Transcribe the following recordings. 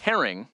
herring.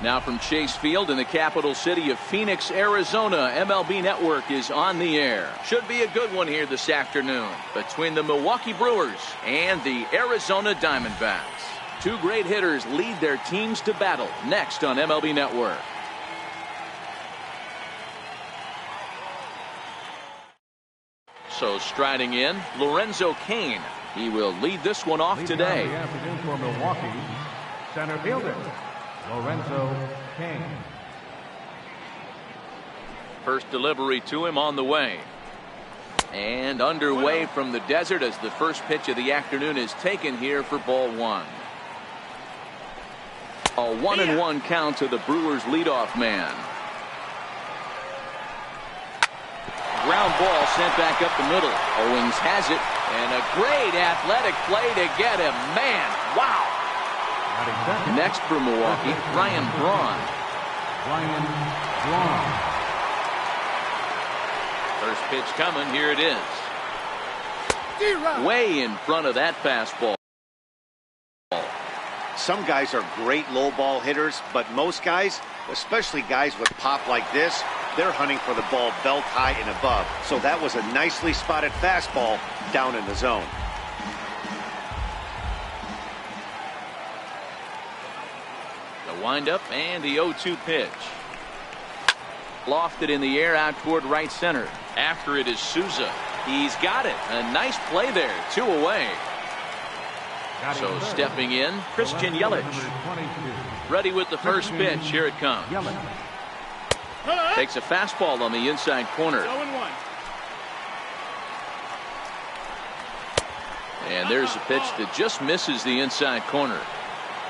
Now from Chase Field in the capital city of Phoenix, Arizona, MLB Network is on the air. Should be a good one here this afternoon between the Milwaukee Brewers and the Arizona Diamondbacks. Two great hitters lead their teams to battle next on MLB Network. So striding in, Lorenzo Cain. He will lead this one off today. The afternoon for Milwaukee, center fielder Lorenzo Cain. First delivery to him on the way. And underway from the desert as the first pitch of the afternoon is taken here for ball one. A 1-1 count to the Brewers leadoff man. Ground ball sent back up the middle. Owings has it, and a great athletic play to get him. Man, wow. Next for Milwaukee, Ryan Braun. First pitch coming, here it is. Way in front of that fastball. Some guys are great low ball hitters, but most guys, especially guys with pop like this, they're hunting for the ball belt high and above. So that was a nicely spotted fastball down in the zone. The windup and the 0-2 pitch. Lofted in the air out toward right center. After it is Souza. He's got it. A nice play there. 2 away. So stepping in, Christian Yelich. Ready with the first pitch. Here it comes. Takes a fastball on the inside corner. And there's a pitch that just misses the inside corner.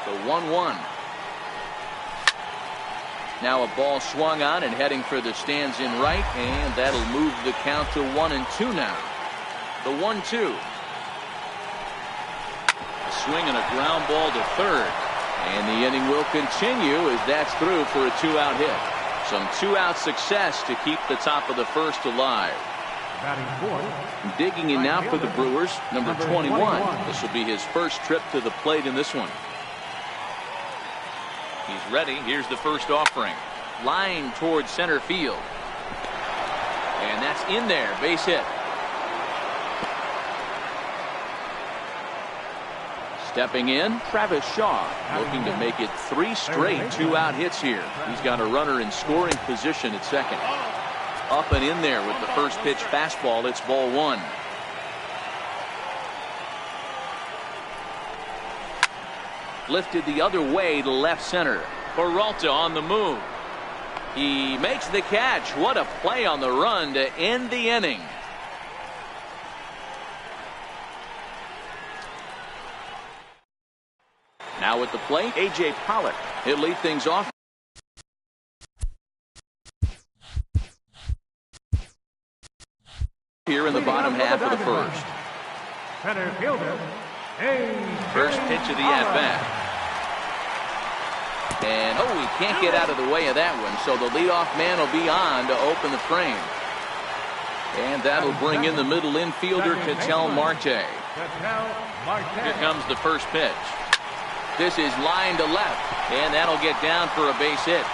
The 1-1. Now a ball swung on and heading for the stands in right, and that'll move the count to 1-2 now. The 1-2. A swing and a ground ball to third. And the inning will continue as that's through for a 2-out hit. Some 2-out success to keep the top of the first alive. Digging in now for the Brewers, number 21. This will be his first trip to the plate in this one. He's ready. Here's the first offering. Line towards center field. And that's in there. Base hit. Stepping in, Travis Shaw, looking to make it 3 straight 2-out hits here. He's got a runner in scoring position at second. Up and in there with the first pitch fastball. It's ball one. Lifted the other way to left center. Peralta on the move. He makes the catch. What a play on the run to end the inning. Now at the plate, A.J. Pollock. He'll lead things off. Here in the bottom half of the first. Center fielder, first pitch of the at-bat. And, oh, he can't get out of the way of that one, so the leadoff man will be on to open the frame. And that'll bring in the middle infielder, KTL Marte. Here comes the first pitch. This is line to left, and that'll get down for a base hit.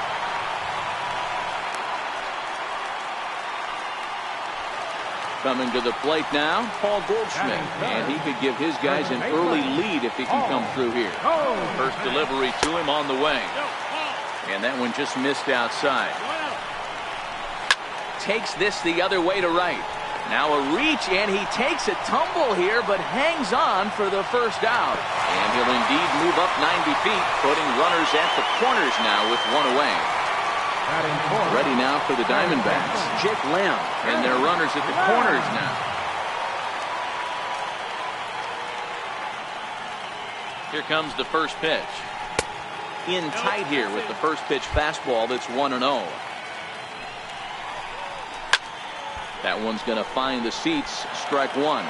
Coming to the plate now, Paul Goldschmidt, and he could give his guys an early lead if he can come through here. First delivery to him on the way, and that one just missed outside. Takes this the other way to right. Now a reach, and he takes a tumble here, but hangs on for the first out. And he'll indeed move up 90 feet, putting runners at the corners now with 1 away. Ready now for the Diamondbacks, Jake Lamb, and their runners at the corners now. Here comes the first pitch. In tight here with the first pitch fastball that's 1-0. That one's going to find the seats. Strike one.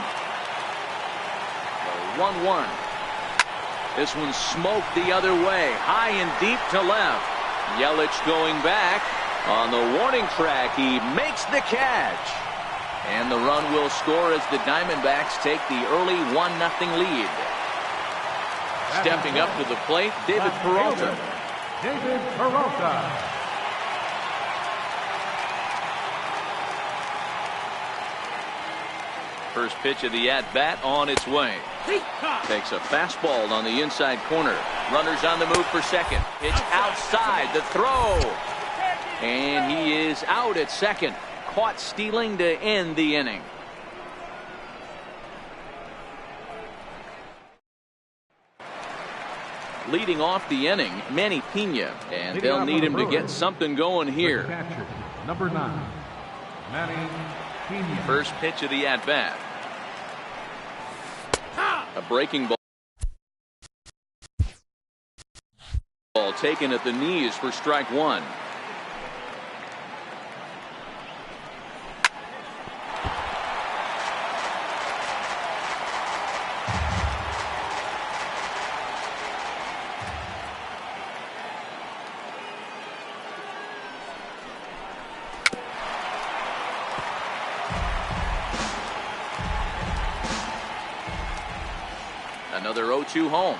1-1. This one's smoked the other way. High and deep to left. Yelich going back. On the warning track, he makes the catch. And the run will score as the Diamondbacks take the early 1-0 lead. Stepping up to the plate, David Peralta. David Peralta. First pitch of the at-bat on its way. Takes a fastball on the inside corner. Runners on the move for second. Pitch outside. The throw. And he is out at second. Caught stealing to end the inning. Leading off the inning, Manny Pena, and they'll need him to get something going here. Catcher, number 9, Manny Pena. First pitch of the at-bat. A breaking ball taken at the knees for strike one. Another 0-2 home.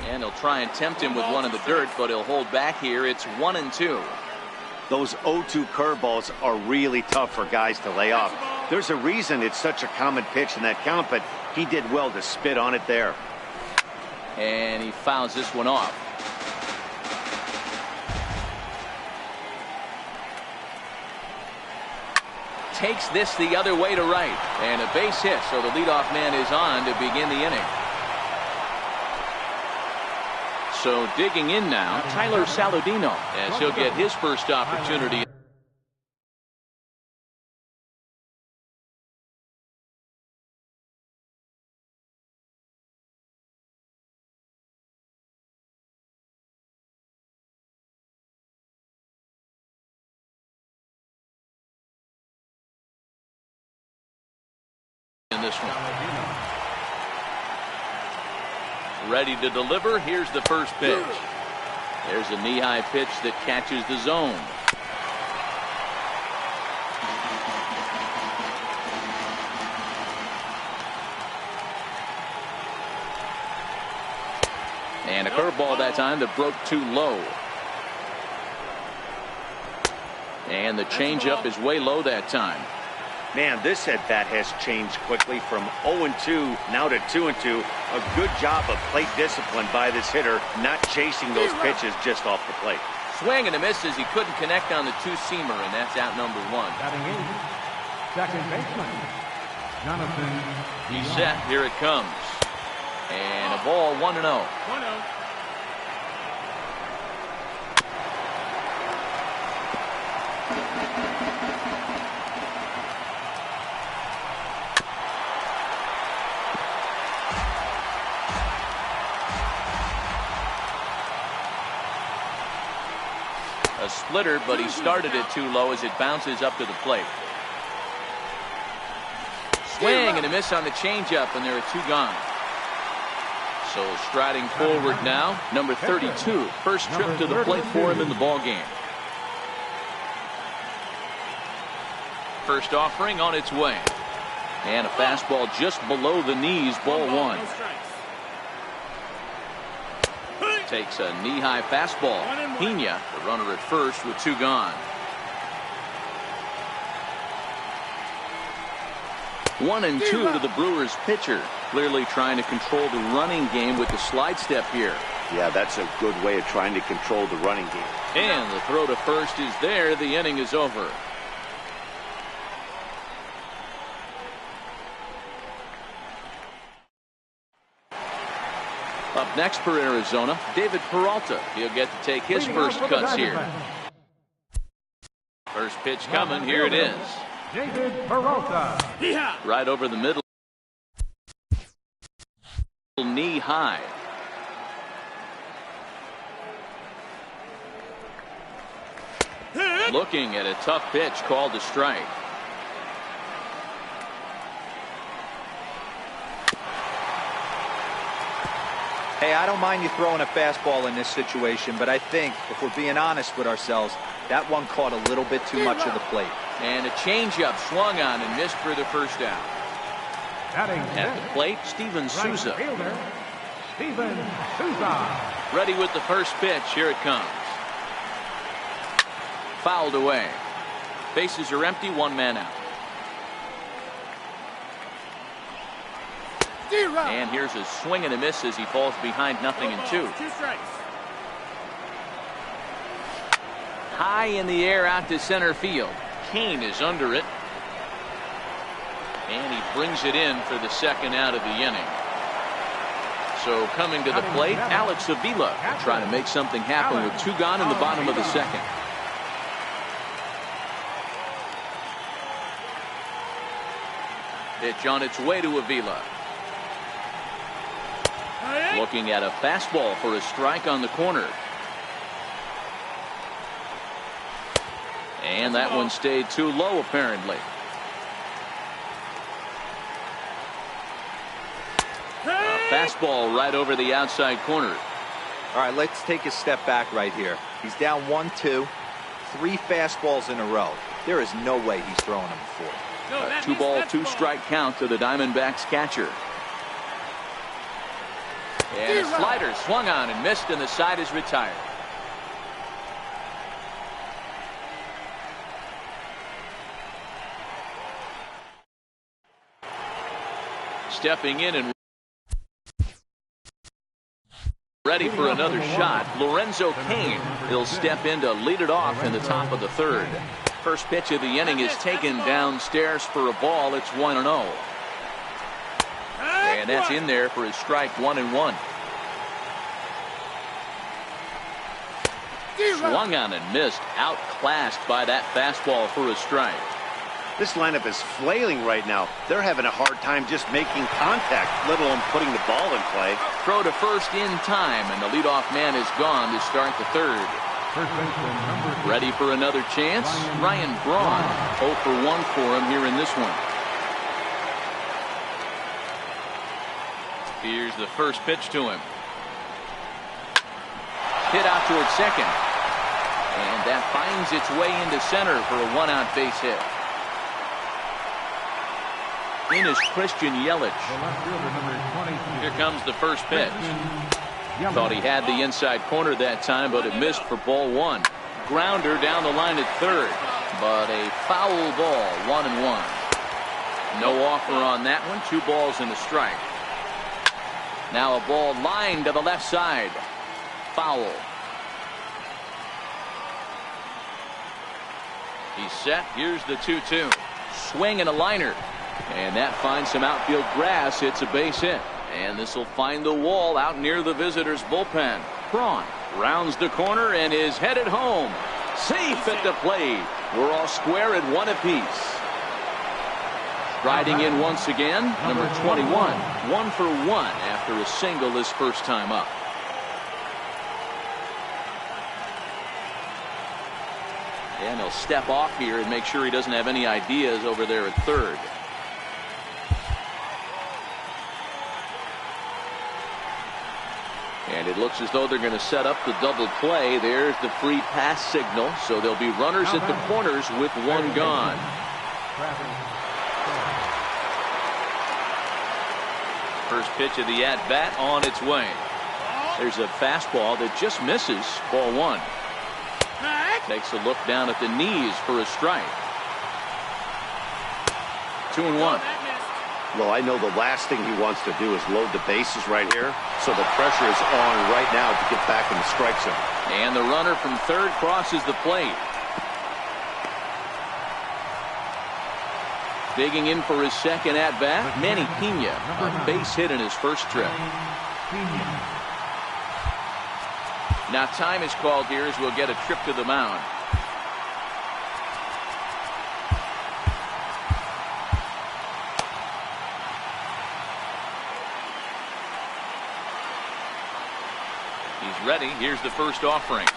And he'll try and tempt him with one in the dirt, but he'll hold back here. It's 1-2. Those 0-2 curveballs are really tough for guys to lay off. There's a reason it's such a common pitch in that count, but he did well to spit on it there. And he fouls this one off. Takes this the other way to right, and a base hit, so the leadoff man is on to begin the inning. So digging in now, Tyler Saladino, as he'll get his first opportunity in this one. Ready to deliver. Here's the first pitch. There's a knee-high pitch that catches the zone. And a curveball that time that broke too low. And the changeup is way low that time. Man, this at-bat has changed quickly from 0-2 now to 2-2. A good job of plate discipline by this hitter, not chasing those pitches just off the plate. Swing and a miss as he couldn't connect on the two-seamer, and that's out number one. Batting 8, second baseman, Jonathan. He's set. Here it comes. And a ball 1-0. 1-0. A splitter, but he started it too low as it bounces up to the plate. Swing and a miss on the changeup, and there are two gone. So striding forward now, number 32. First trip to the plate for him in the ballgame. First offering on its way. And a fastball just below the knees, ball one. Takes a knee-high fastball. Pena, the runner at first with two gone. 1-2 to the Brewers pitcher. Clearly trying to control the running game with the slide step here. Yeah, that's a good way of trying to control the running game. And the throw to first is there. The inning is over. Up next for Arizona, David Peralta. He'll get to take his first cuts here. First pitch coming. Here it is. David Peralta. Right over the middle. Knee high. Looking at a tough pitch called a strike. Hey, I don't mind you throwing a fastball in this situation, but I think if we're being honest with ourselves, that one caught a little bit too much of the plate. And a changeup swung on and missed for the first out. Batting At the plate, Steven Souza. Right fielder, Steven Souza. Ready with the first pitch. Here it comes. Fouled away. Bases are empty. One man out. And here's a swing and a miss as he falls behind 0-2. 2 strikes. High in the air out to center field. Kane is under it. And he brings it in for the second out of the inning. So coming to the plate, Alex Avila trying to make something happen with 2 gone in the bottom of the second. Pitch on its way to Avila. Looking at a fastball for a strike on the corner. And that one stayed too low apparently. A fastball right over the outside corner. All right, let's take a step back right here. He's down 1-2, 3 fastballs in a row. There is no way he's throwing them before. A 2-ball, 2-strike count to the Diamondbacks catcher. And a slider swung on and missed, and the side is retired. Stepping in and ready for another shot, Lorenzo Cain. He'll step in to lead it off in the top of the third. First pitch of the inning is taken downstairs for a ball. It's 1-0. And that's in there for his strike. 1-1. Swung on and missed. Outclassed by that fastball for a strike. This lineup is flailing right now. They're having a hard time just making contact, let alone putting the ball in play. Throw to first in time, and the leadoff man is gone to start the third. Ready for another chance? Ryan Braun. 0 for 1 for him here in this one. Here's the first pitch to him. Hit out towards second. And that finds its way into center for a 1-out base hit. In is Christian Yelich. Here comes the first pitch. Thought he had the inside corner that time, but it missed for ball 1. Grounder down the line at third, but a foul ball. 1-1. No offer on that one. 2 balls and a strike. Now a ball lined to the left side. Foul. He's set. Here's the 2-2. Swing and a liner. And that finds some outfield grass. It's a base hit. And this will find the wall out near the visitors' bullpen. Braun rounds the corner and is headed home. Safe at the plate. We're all square at 1 apiece. Riding in once again, number 21. 1 for 1 after a single his first time up. And he'll step off here and make sure he doesn't have any ideas over there at third. And it looks as though they're going to set up the double play. There's the free pass signal. So there'll be runners at the corners with 1 gone. First pitch of the at-bat on its way. There's a fastball that just misses. Ball 1. Takes a look down at the knees for a strike. 2-1. Well, I know the last thing he wants to do is load the bases right here. So the pressure is on right now to get back in the strike zone. And the runner from third crosses the plate. Digging in for his second at-bat, Manny Pena. A base hit in his first trip. Now time is called here as we'll get a trip to the mound. He's ready. Here's the first offering.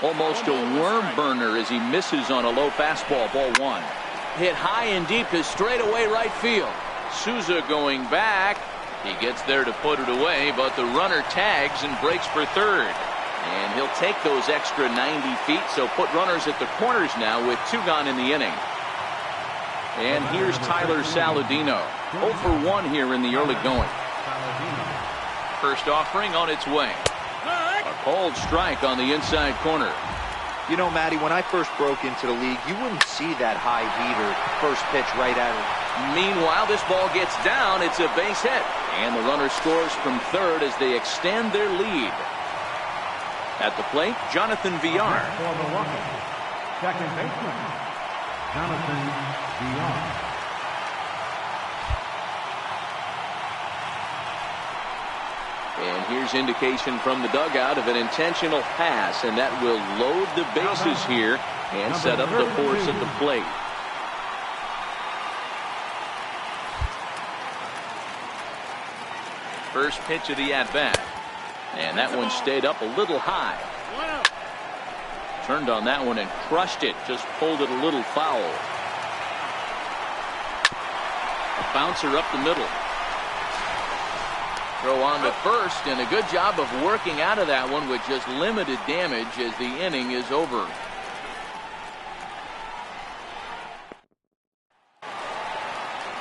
Almost a worm burner as he misses on a low fastball. Ball 1. Hit high and deep to straightaway right field. Souza going back. He gets there to put it away, but the runner tags and breaks for third. And he'll take those extra 90 feet, so put runners at the corners now with 2 gone in the inning. And here's Tyler Saladino. 0 for 1 here in the early going. First offering on its way. A cold strike on the inside corner. You know, Matty, when I first broke into the league, you wouldn't see that high heater first pitch right at it. Meanwhile, this ball gets down. It's a base hit. And the runner scores from third as they extend their lead. At the plate, Jonathan Villar. For Milwaukee, second baseman, Jonathan Villar. And here's indication from the dugout of an intentional pass, and that will load the bases here and set up the force at the plate. First pitch of the at-bat. And that one stayed up a little high. Turned on that one and crushed it. Just pulled it a little foul. A bouncer up the middle. Throw on to first, and a good job of working out of that one with just limited damage as the inning is over.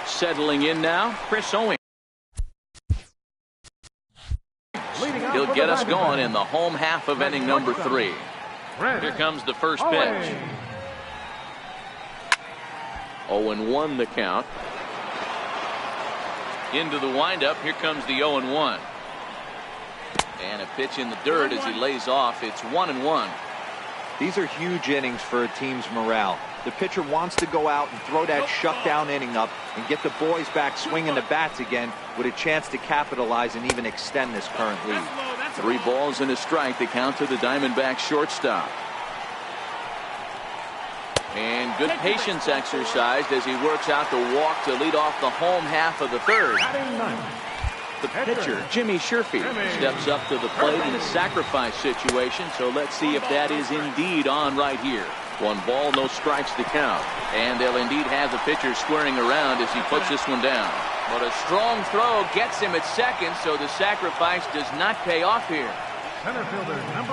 Settling in now, Chris Owings. He'll get us going in the home half of inning number 3. Here comes the first pitch. 0-1 the count. Into the windup. Here comes the 0-1. And a pitch in the dirt as he lays off. It's 1-1. These are huge innings for a team's morale. The pitcher wants to go out and throw that shutdown inning up and get the boys back swinging the bats again with a chance to capitalize and even extend this current lead. 3 balls and a strike. The count to the Diamondbacks shortstop. And good patience exercised as he works out the walk to lead off the home half of the third. The pitcher, Jimmy Sherfield, steps up to the plate in a sacrifice situation, so let's see if that is indeed on right here. 1 ball, no strikes to count. And they'll indeed have the pitcher squaring around as he puts this one down. But a strong throw gets him at second, so the sacrifice does not pay off here.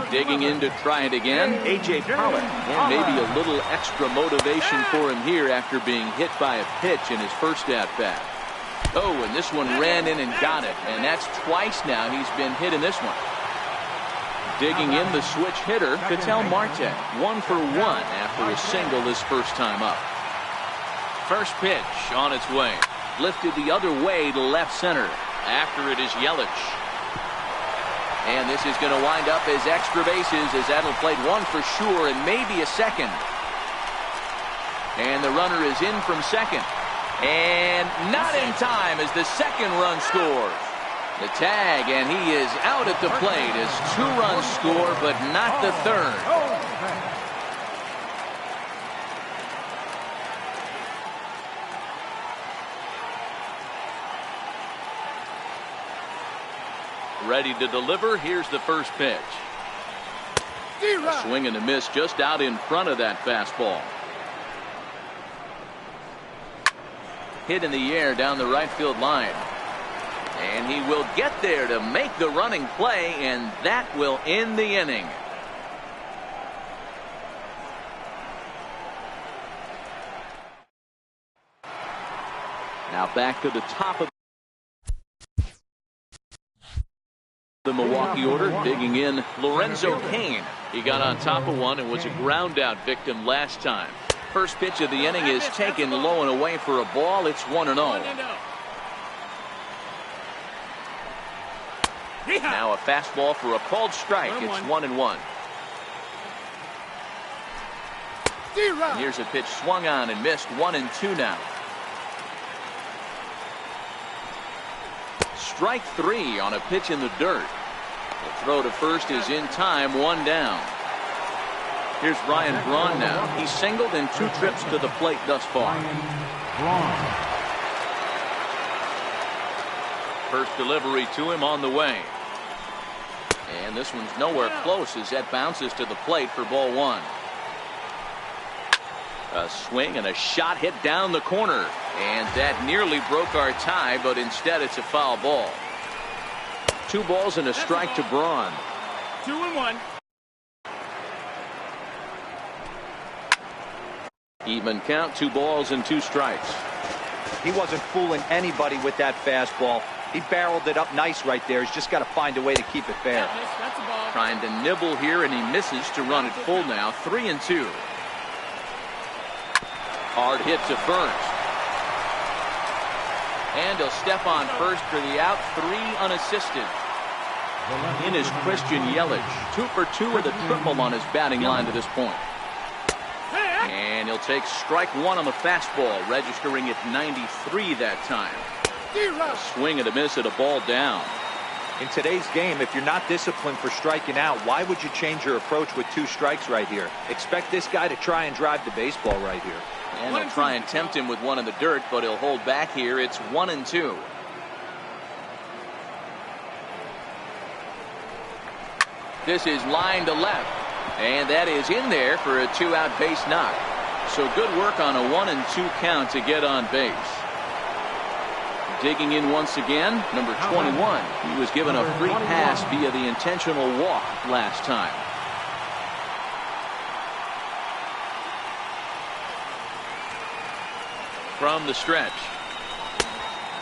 Digging in to try it again, A.J. Pollock. And maybe a little extra motivation for him here after being hit by a pitch in his first at-bat. Oh, and this one ran in and got it. And that's twice now he's been hit in this one. Digging in the switch hitter, Ketel Marte. 1 for 1 after a single his first time up. First pitch on its way. Lifted the other way to left center. After it is Yelich. And this is going to wind up as extra bases as that'll play 1 for sure and maybe a second. And the runner is in from second. And not in time as the second run scores. The tag, and he is out at the plate as 2 runs score, but not the third. Ready to deliver. Here's the first pitch. A swing and a miss just out in front of that fastball. Hit in the air down the right field line. And he will get there to make the running play, and that will end the inning. Now back to the top of the Milwaukee order. Digging in, Lorenzo Cain. He got on top of one and was a ground out victim last time. First pitch of the inning is taken low and away for a ball. It's 1-0. Now a fastball for a called strike. It's 1-1. And here's a pitch swung on and missed. 1-2 now. Strike 3 on a pitch in the dirt. The throw to first is in time. 1 down. Here's Ryan Braun now. He's singled in 2 trips to the plate thus far. First delivery to him on the way. And this one's nowhere close as that bounces to the plate for ball 1. A swing and a shot hit down the corner. And that nearly broke our tie, but instead it's a foul ball. 2 balls and a strike to Braun. 2-1. Even count, 2 balls and 2 strikes. He wasn't fooling anybody with that fastball. He barreled it up nice right there. He's just got to find a way to keep it fair. Trying to nibble here, and he misses to run it full now. 3-2. Hard hit to first. And he'll step on first for the out. 3 unassisted. In is Christian Yelich. 2 for 2 with a triple on his batting line to this point. And he'll take strike 1 on the fastball, registering at 93 that time. A swing and a miss at a ball down. In today's game, if you're not disciplined for striking out, why would you change your approach with 2 strikes right here? Expect this guy to try and drive the baseball right here. And they'll try and tempt him with 1 in the dirt, but he'll hold back here. It's 1-2. This is line to left. And that is in there for a 2-out base knock. So good work on a 1-2 count to get on base. Digging in once again, number 21. He was given a free pass via the intentional walk last time. From the stretch.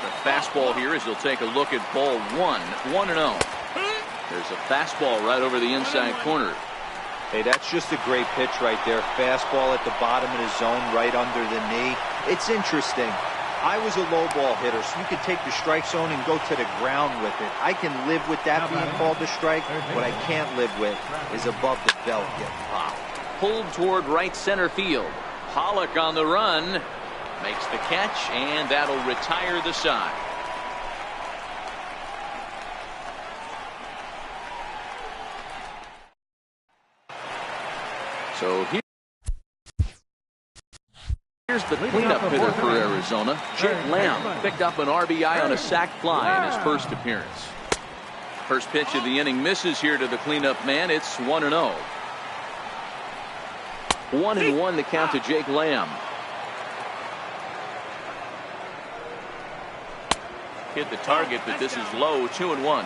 The fastball here as he'll take a look at ball 1. 1-0. There's a fastball right over the inside corner. Hey, that's just a great pitch right there. Fastball at the bottom of the zone, right under the knee. It's interesting. I was a low ball hitter, so you could take the strike zone and go to the ground with it. I can live with that being called a strike. What I can't live with is above the belt getting popped. Pulled toward right center field. Pollock on the run. Makes the catch, and that'll retire the side. So here's the cleanup hitter for Arizona. Jake Lamb picked up an RBI on a sac fly in his first appearance. First pitch of the inning misses here to the cleanup man. It's 1-0. 1-1 the count to Jake Lamb. Hit the target, but this is low. 2-1.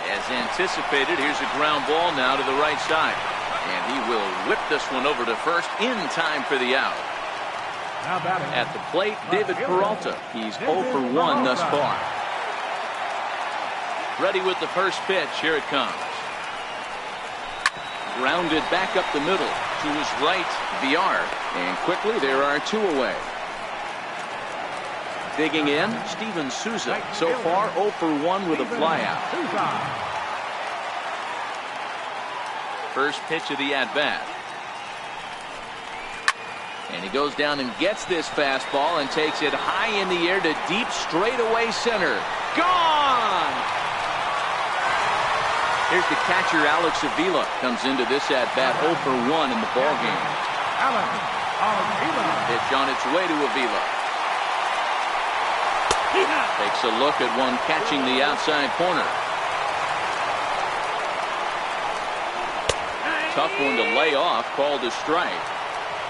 As anticipated, here's a ground ball now to the right side. And he will whip this one over to first in time for the out. At the plate, David Peralta. He's 0 for 1 thus far. Ready with the first pitch. Here it comes. Grounded back up the middle to his right, Villar. And quickly, there are 2 away. Digging in, Steven Souza. So far, 0 for 1 with a flyout. First pitch of the at-bat. And he goes down and gets this fastball and takes it high in the air to deep straightaway center. Gone! Here's the catcher, Alex Avila. Comes into this at-bat 0 for 1 in the ballgame. Pitch on its way to Avila. Takes a look at one catching the outside corner. Tough one to lay off, called a strike.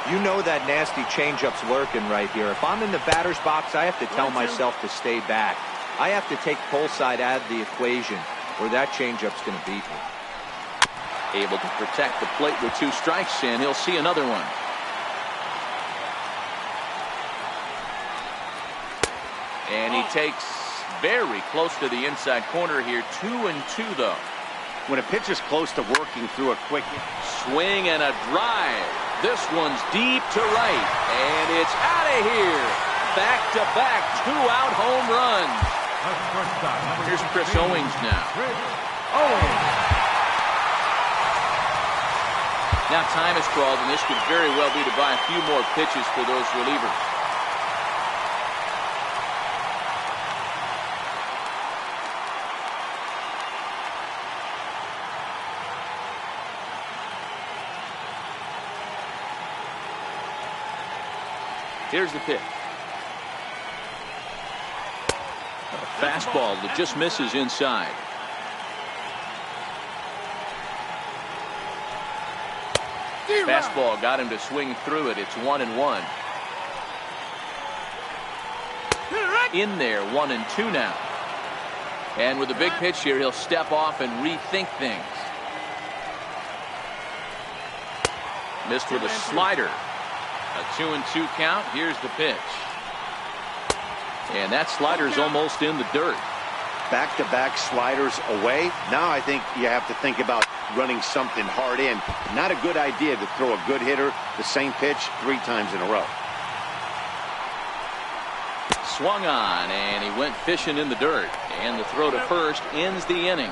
You know that nasty changeup's lurking right here. If I'm in the batter's box, I have to tell myself to stay back. I have to take pull side out of the equation, or that changeup's going to beat me. Able to protect the plate with 2 strikes, and he'll see another one. And he takes very close to the inside corner here. 2-2 though. When a pitch is close to working through a quick swing and a drive. This one's deep to right. And it's out of here. Back-to-back 2-out home runs. Here's Chris Owings now. Now time has crawled, and this could very well be to buy a few more pitches for those relievers. Here's the pitch. A fastball that just misses inside. Fastball got him to swing through it. It's 1-1. In there, 1-2 now. And with a big pitch here, he'll step off and rethink things. Missed with a slider. A 2-2 count. Here's the pitch. And that slider's almost in the dirt. Back-to-back sliders away. Now I think you have to think about running something hard in. Not a good idea to throw a good hitter the same pitch 3 times in a row. Swung on, and he went fishing in the dirt. And the throw to first ends the inning.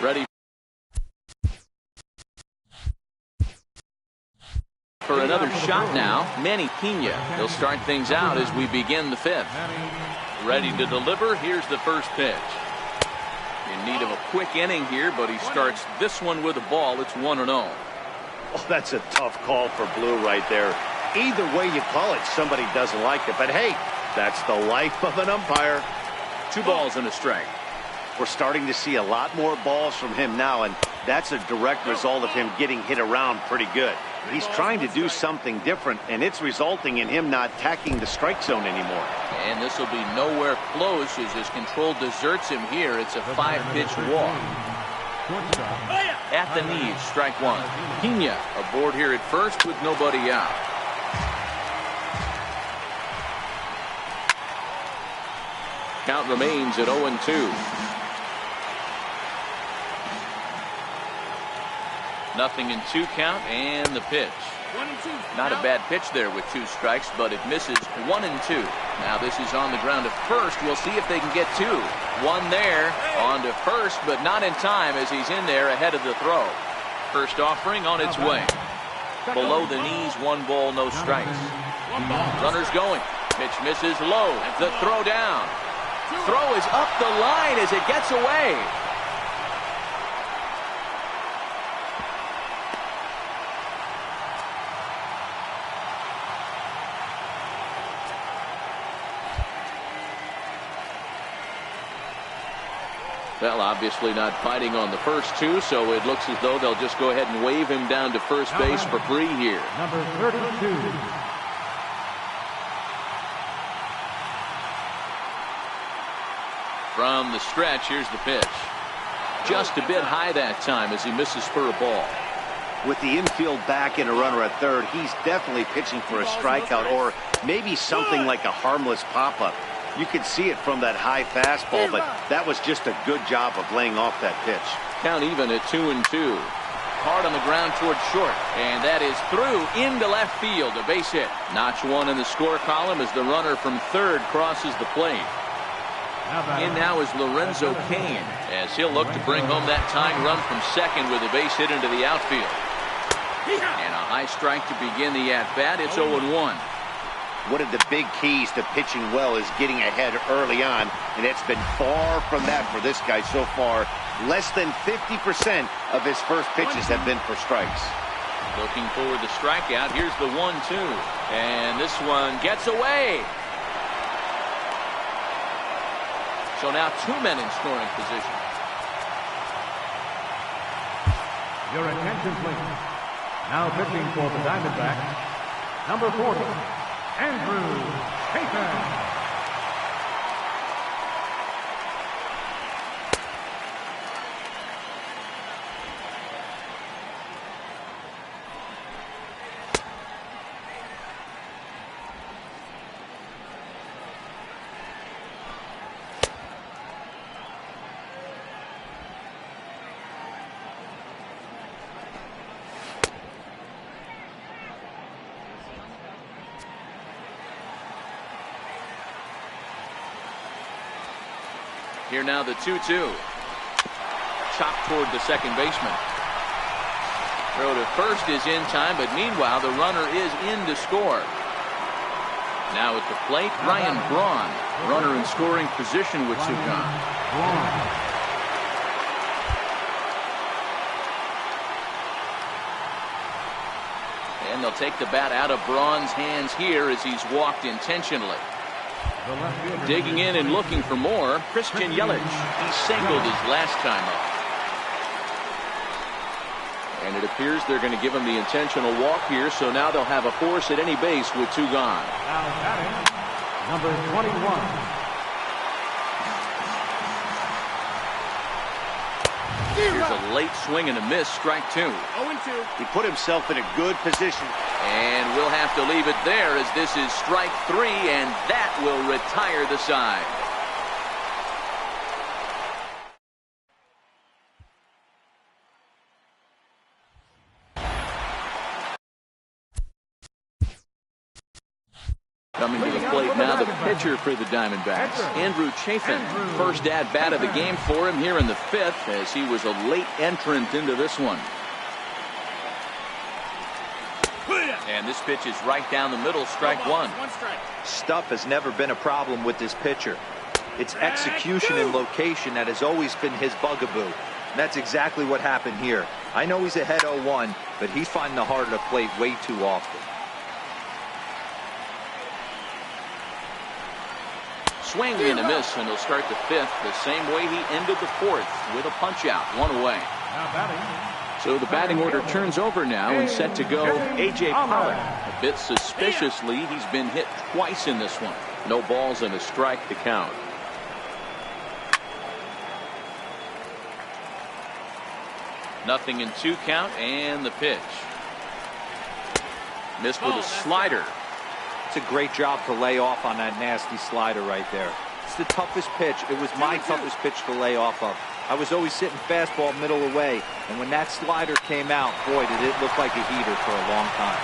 Ready for another shot now. Manny Pena. He'll start things out as we begin the 5th. Ready to deliver. Here's the first pitch. In need of a quick inning here, but he starts this one with a ball. It's 1-0. Oh, that's a tough call for Blue right there. Either way you call it, somebody doesn't like it. But hey, that's the life of an umpire. 2 balls and a strike. We're starting to see a lot more balls from him now, and that's a direct result of him getting hit around pretty good. He's trying to do something different, and it's resulting in him not attacking the strike zone anymore. And this will be nowhere close as his control deserts him here. It's a 5-pitch walk. At the knees, strike 1. Pena aboard here at first with nobody out. Count remains at 0-2. Nothing in 2 count, and the pitch. Not a bad pitch there with 2 strikes, but it misses 1-2. Now this is on the ground at first. We'll see if they can get 2. 1 there, on to first, but not in time as he's in there ahead of the throw. First offering on its way. Below the knees, 1 ball, no strikes. Runners going. Pitch misses low. The throw down. Throw is up the line as it gets away. Well, obviously not fighting on the first 2, so it looks as though they'll just go ahead and wave him down to first base for free here. Number 32. From the stretch, here's the pitch. Just a bit high that time as he misses for a ball. With the infield back and a runner at third, he's definitely pitching for a strikeout or maybe something like a harmless pop-up. You could see it from that high fastball, but that was just a good job of laying off that pitch. Count even at 2-2. Hard on the ground towards short, and that is through into left field. A base hit. Notch 1 in the score column as the runner from third crosses the plate. In now is Lorenzo Cain as he'll look to bring home that tying run from second with a base hit into the outfield. And a high strike to begin the at-bat. It's 0-1. One of the big keys to pitching well is getting ahead early on, and it's been far from that for this guy so far. Less than 50% of his first pitches have been for strikes. Looking for the strikeout. Here's the 1-2, and this one gets away. So now 2 men in scoring position. Your attention, please. Now pitching for the Diamondbacks, number 40. Andrew Chafin. Here now the 2-2. Chopped toward the second baseman. Throw to first is in time, but meanwhile the runner is in to score. Now at the plate, Ryan Braun. Runner in scoring position with Sukan. And they'll take the bat out of Braun's hands here as he's walked intentionally. Digging in and looking for more, Christian Yelich. He singled his last time up. And it appears they're going to give him the intentional walk here, so now they'll have a force at any base with 2 gone. Now batting, number 21. Here's a late swing and a miss, strike 2. 0-2. He put himself in a good position. And we'll have to leave it there as this is strike 3, and that will retire the side. Coming to the plate now, the pitcher for the Diamondbacks, Andrew Chafin. First at-bat of the game for him here in the 5th, as he was a late entrant into this one. And this pitch is right down the middle, strike 1. Stuff has never been a problem with this pitcher. It's execution and location that has always been his bugaboo. And that's exactly what happened here. I know he's ahead 0-1, but he's finding the heart of the plate way too often. Swing and a miss, and he'll start the 5th the same way he ended the 4th, with a punch-out, 1 away. Now batting. So the batting order turns over now, and set to go A.J. Pollock. A bit suspiciously, he's been hit twice in this one. No balls and a strike to count. Nothing in 2 count, and the pitch. Missed with a slider. It's a great job to lay off on that nasty slider right there. It's the toughest pitch. It was my toughest pitch to lay off of. I was always sitting fastball middle away, and when that slider came out, boy, did it look like a heater for a long time.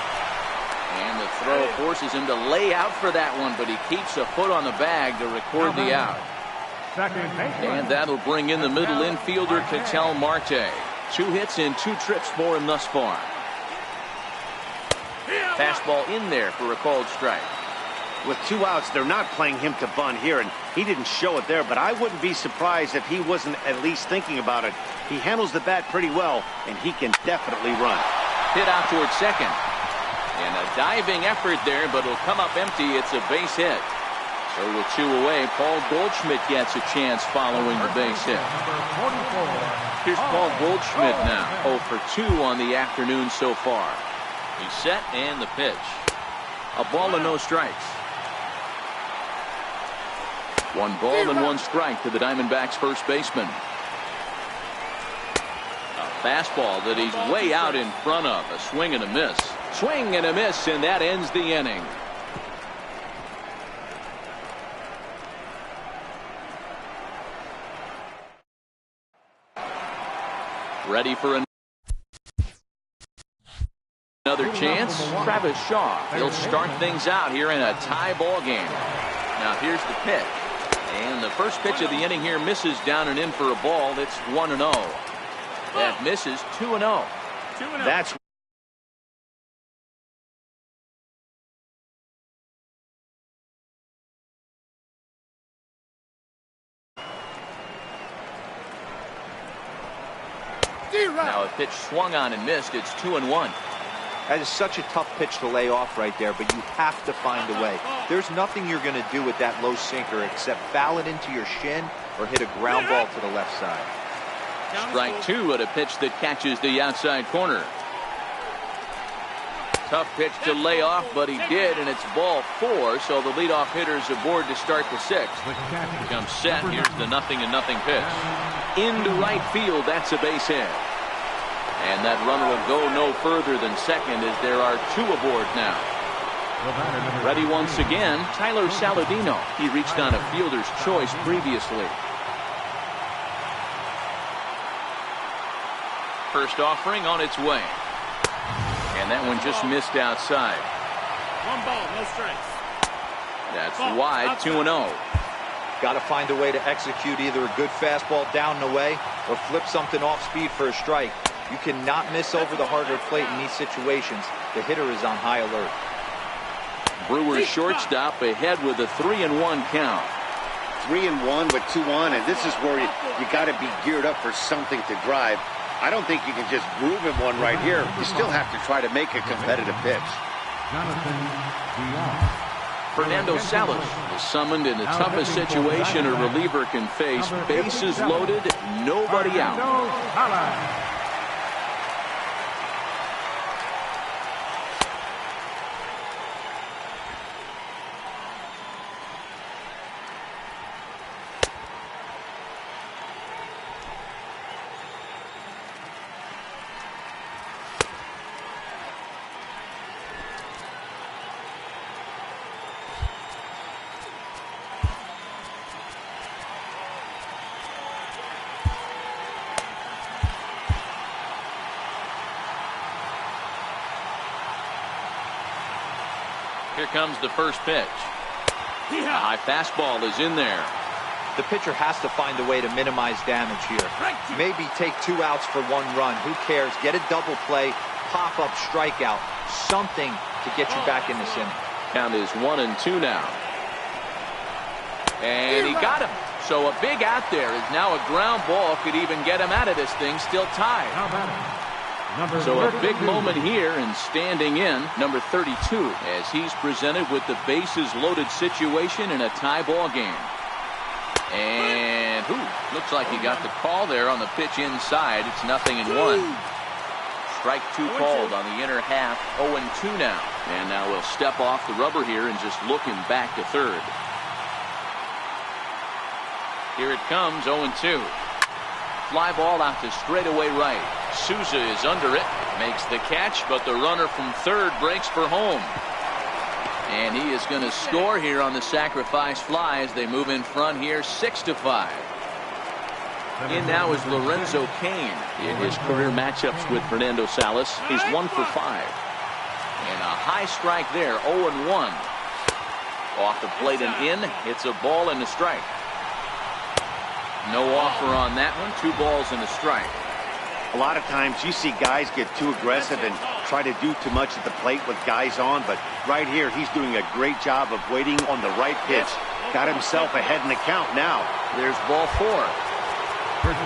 And the throw forces him to lay out for that one, but he keeps a foot on the bag to record the out. And that'll bring in the middle infielder, KTL Marte. 2 hits and 2 trips for him thus far. Fastball in there for a called strike. With 2 outs, they're not playing him to bunt here, and he didn't show it there, but I wouldn't be surprised if he wasn't at least thinking about it. He handles the bat pretty well, and he can definitely run. Hit out towards second. And a diving effort there, but it'll come up empty. It's a base hit. So with 2 away, Paul Goldschmidt gets a chance following the base hit. Here's Paul Goldschmidt now, 0 for 2 on the afternoon so far. He's set, and the pitch. A ball and no strikes. 1 ball and 1 strike to the Diamondbacks first baseman. A fastball that he's way out in front of. A swing and a miss. Swing and a miss, and that ends the inning. Ready for another chance. Travis Shaw. He'll start things out here in a tie ball game. Now here's the pitch. And the first pitch of the inning here misses down and in for a ball. It's 1-0. That misses 2-0. That's now a pitch swung on and missed. It's 2-1. That is such a tough pitch to lay off right there, but you have to find a way. There's nothing you're going to do with that low sinker except foul it into your shin or hit a ground ball to the left side. Strike 2 at a pitch that catches the outside corner. Tough pitch to lay off, but he did, and it's ball 4, so the leadoff hitter's aboard to start the 6th. Comes set. Here's the 0-0 pitch. Into right field. That's a base hit. And that runner will go no further than second as there are 2 aboard now. Ready once again, Tyler Saladino. He reached on a fielder's choice previously. First offering on its way. And that one just missed outside. 1 ball, no strikes. That's wide, 2-0. Got to find a way to execute either a good fastball down and away or flip something off speed for a strike. You cannot miss over the harder plate in these situations. The hitter is on high alert. Brewers shortstop ahead with a 3-1 count. 3-1 with 2 on, and this is where you got to be geared up for something to drive. I don't think you can just groove him one right here. You still have to try to make a competitive pitch. Fernando Salas is summoned in the toughest situation a reliever can face. Bases loaded, nobody out. Here comes the first pitch. A high fastball is in there. The pitcher has to find a way to minimize damage here. Maybe take 2 outs for 1 run. Who cares? Get a double play, pop up, strikeout, something to get you back in this inning. Count is 1-2 now. And he got him. So a big out there is now a ground ball. Could even get him out of this thing. Still tied. So a big moment here, and standing in, number 32, as he's presented with the bases loaded situation in a tie ball game. And looks like he got the call there on the pitch inside. It's 0-1. Strike 2 called on the inner half. 0-2 now. And now we'll step off the rubber here and just look him back to third. Here it comes, 0-2. Fly ball out to straightaway right. Souza is under it, makes the catch, but the runner from third breaks for home. And he is going to score here on the sacrifice fly as they move in front here, 6-5. In now is Lorenzo Cain. In his career matchups with Fernando Salas, he's 1 for 5. And a high strike there, 0-1. Off the plate and in, it's a ball and a strike. No offer on that one. 2 balls and a strike. A lot of times you see guys get too aggressive and try to do too much at the plate with guys on, but right here he's doing a great job of waiting on the right pitch. Got himself ahead in the count now. There's ball 4.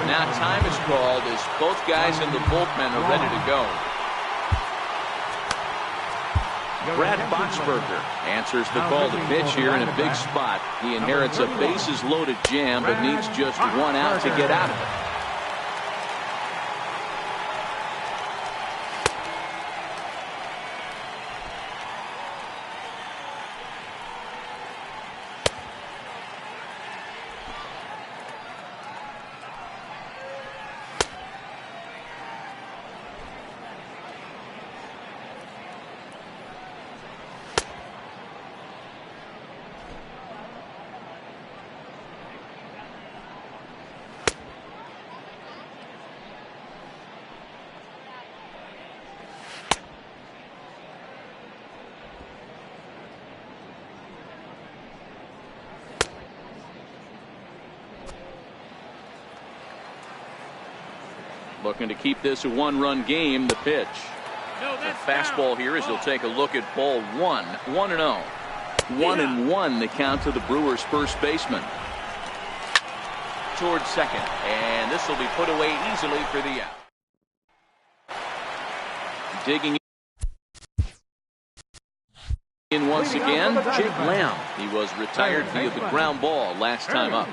Now time is called as both guys in the bullpen are ready to go. Brad Boxberger answers the call to pitch here in a big spot. He inherits a bases loaded jam, but needs just 1 out to get out of it. Looking to keep this a 1-run game. The pitch. The fastball here as he'll take a look at ball 1. 1-0. 1-1 the count to the Brewers' first baseman. Towards second. And this will be put away easily for the out. Digging in once again, Jake Lamb. He was retired via the ground ball last time up.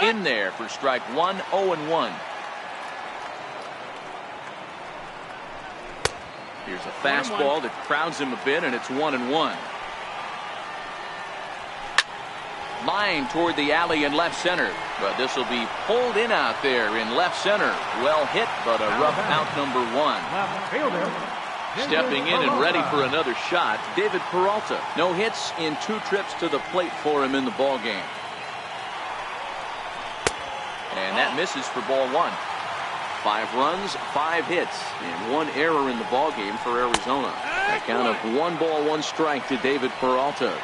In there for strike 1, 0-1. Here's a fastball that crowds him a bit, and it's 1-1. Line toward the alley in left center, but this will be pulled in out there in left center. Well hit, but a rough out, number 1. Stepping in and ready for another shot, David Peralta. No hits in 2 trips to the plate for him in the ball game. And that misses for ball 1. 5 runs, 5 hits, and 1 error in the ball game for Arizona. A count of 1 ball, 1 strike to David Peralta.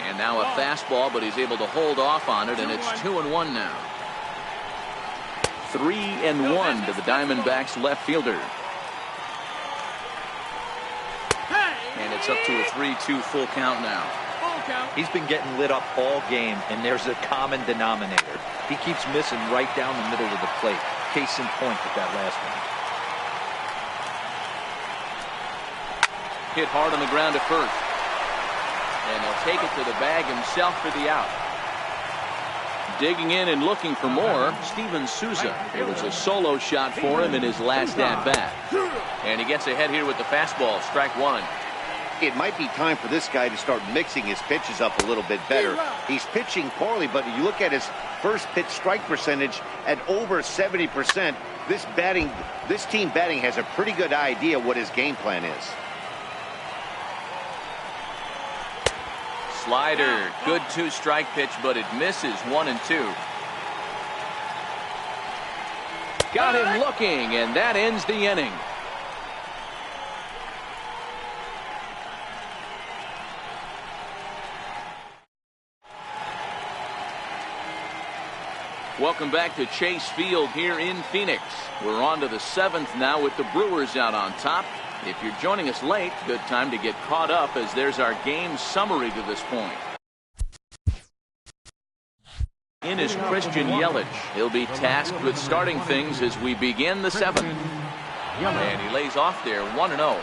And now a fastball, but he's able to hold off on it, and it's 2-1 now. 3-1 to the Diamondbacks left fielder. And it's up to a 3-2 full count now. He's been getting lit up all game, and there's a common denominator. He keeps missing right down the middle of the plate. Case in point with that last one. Hit hard on the ground at first. And he'll take it to the bag himself for the out. Digging in and looking for more, Steven Souza. It was a solo shot for him in his last at-bat. And he gets ahead here with the fastball, strike 1. It might be time for this guy to start mixing his pitches up a little bit better. He's pitching poorly, but you look at his first pitch strike percentage at over 70%. This team batting has a pretty good idea what his game plan is. Slider, good 2-strike pitch, but it misses. 1-2. Got him looking, and that ends the inning. Welcome back to Chase Field here in Phoenix. We're on to the 7th now with the Brewers out on top. If you're joining us late, good time to get caught up as there's our game summary to this point. In is Christian Yelich. He'll be tasked with starting things as we begin the 7th. And he lays off there 1-0.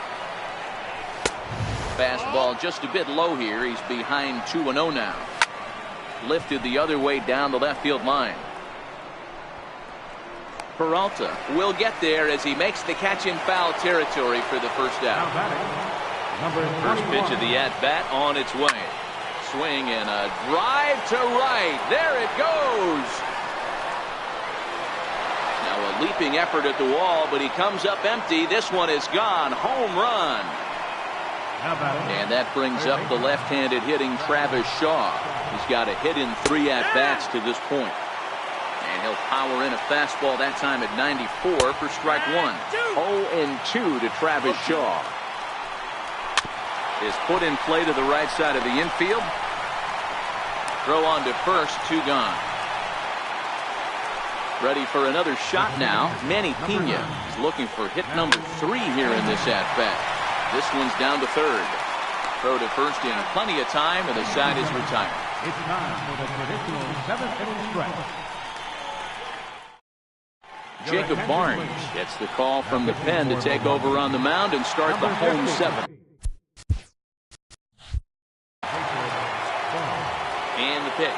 Fastball just a bit low here. He's behind 2-0 now. Lifted the other way down the left field line. Peralta will get there as he makes the catch in foul territory for the first out. First pitch of the at-bat on its way. Swing and a drive to right. There it goes. Now a leaping effort at the wall, but he comes up empty. This one is gone. Home run. And that brings up the left-handed hitting Travis Shaw. He's got a hit in 3 at-bats to this point. And he'll power in a fastball that time at 94 for strike 1. 0-2 to Travis Shaw. Is put in play to the right side of the infield. Throw on to first, 2 gone. Ready for another shot now. Manny Pena is looking for hit number 3 here in this at-bat. This one's down to third. Throw to first in plenty of time, and the side is retired. It's time for the traditional 7th inning stretch. Jacob Barnes gets the call from the pen to take over on the mound and start the home 7th. And the pitch.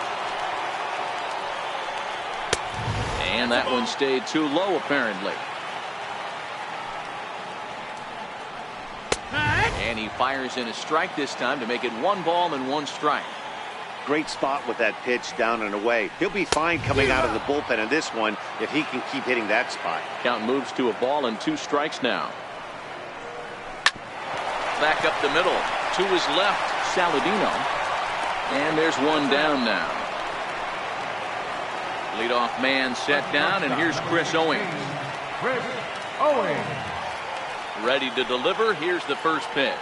And that one stayed too low apparently. And he fires in a strike this time to make it 1 ball and 1 strike. Great spot with that pitch down and away. He'll be fine coming out of the bullpen in this one if he can keep hitting that spot. Count moves to a ball and 2 strikes now. Back up the middle. To his left, Saladino. And there's 1 down now. Leadoff man set down, and here's Chris Owings. Chris Owings. Ready to deliver. Here's the first pitch.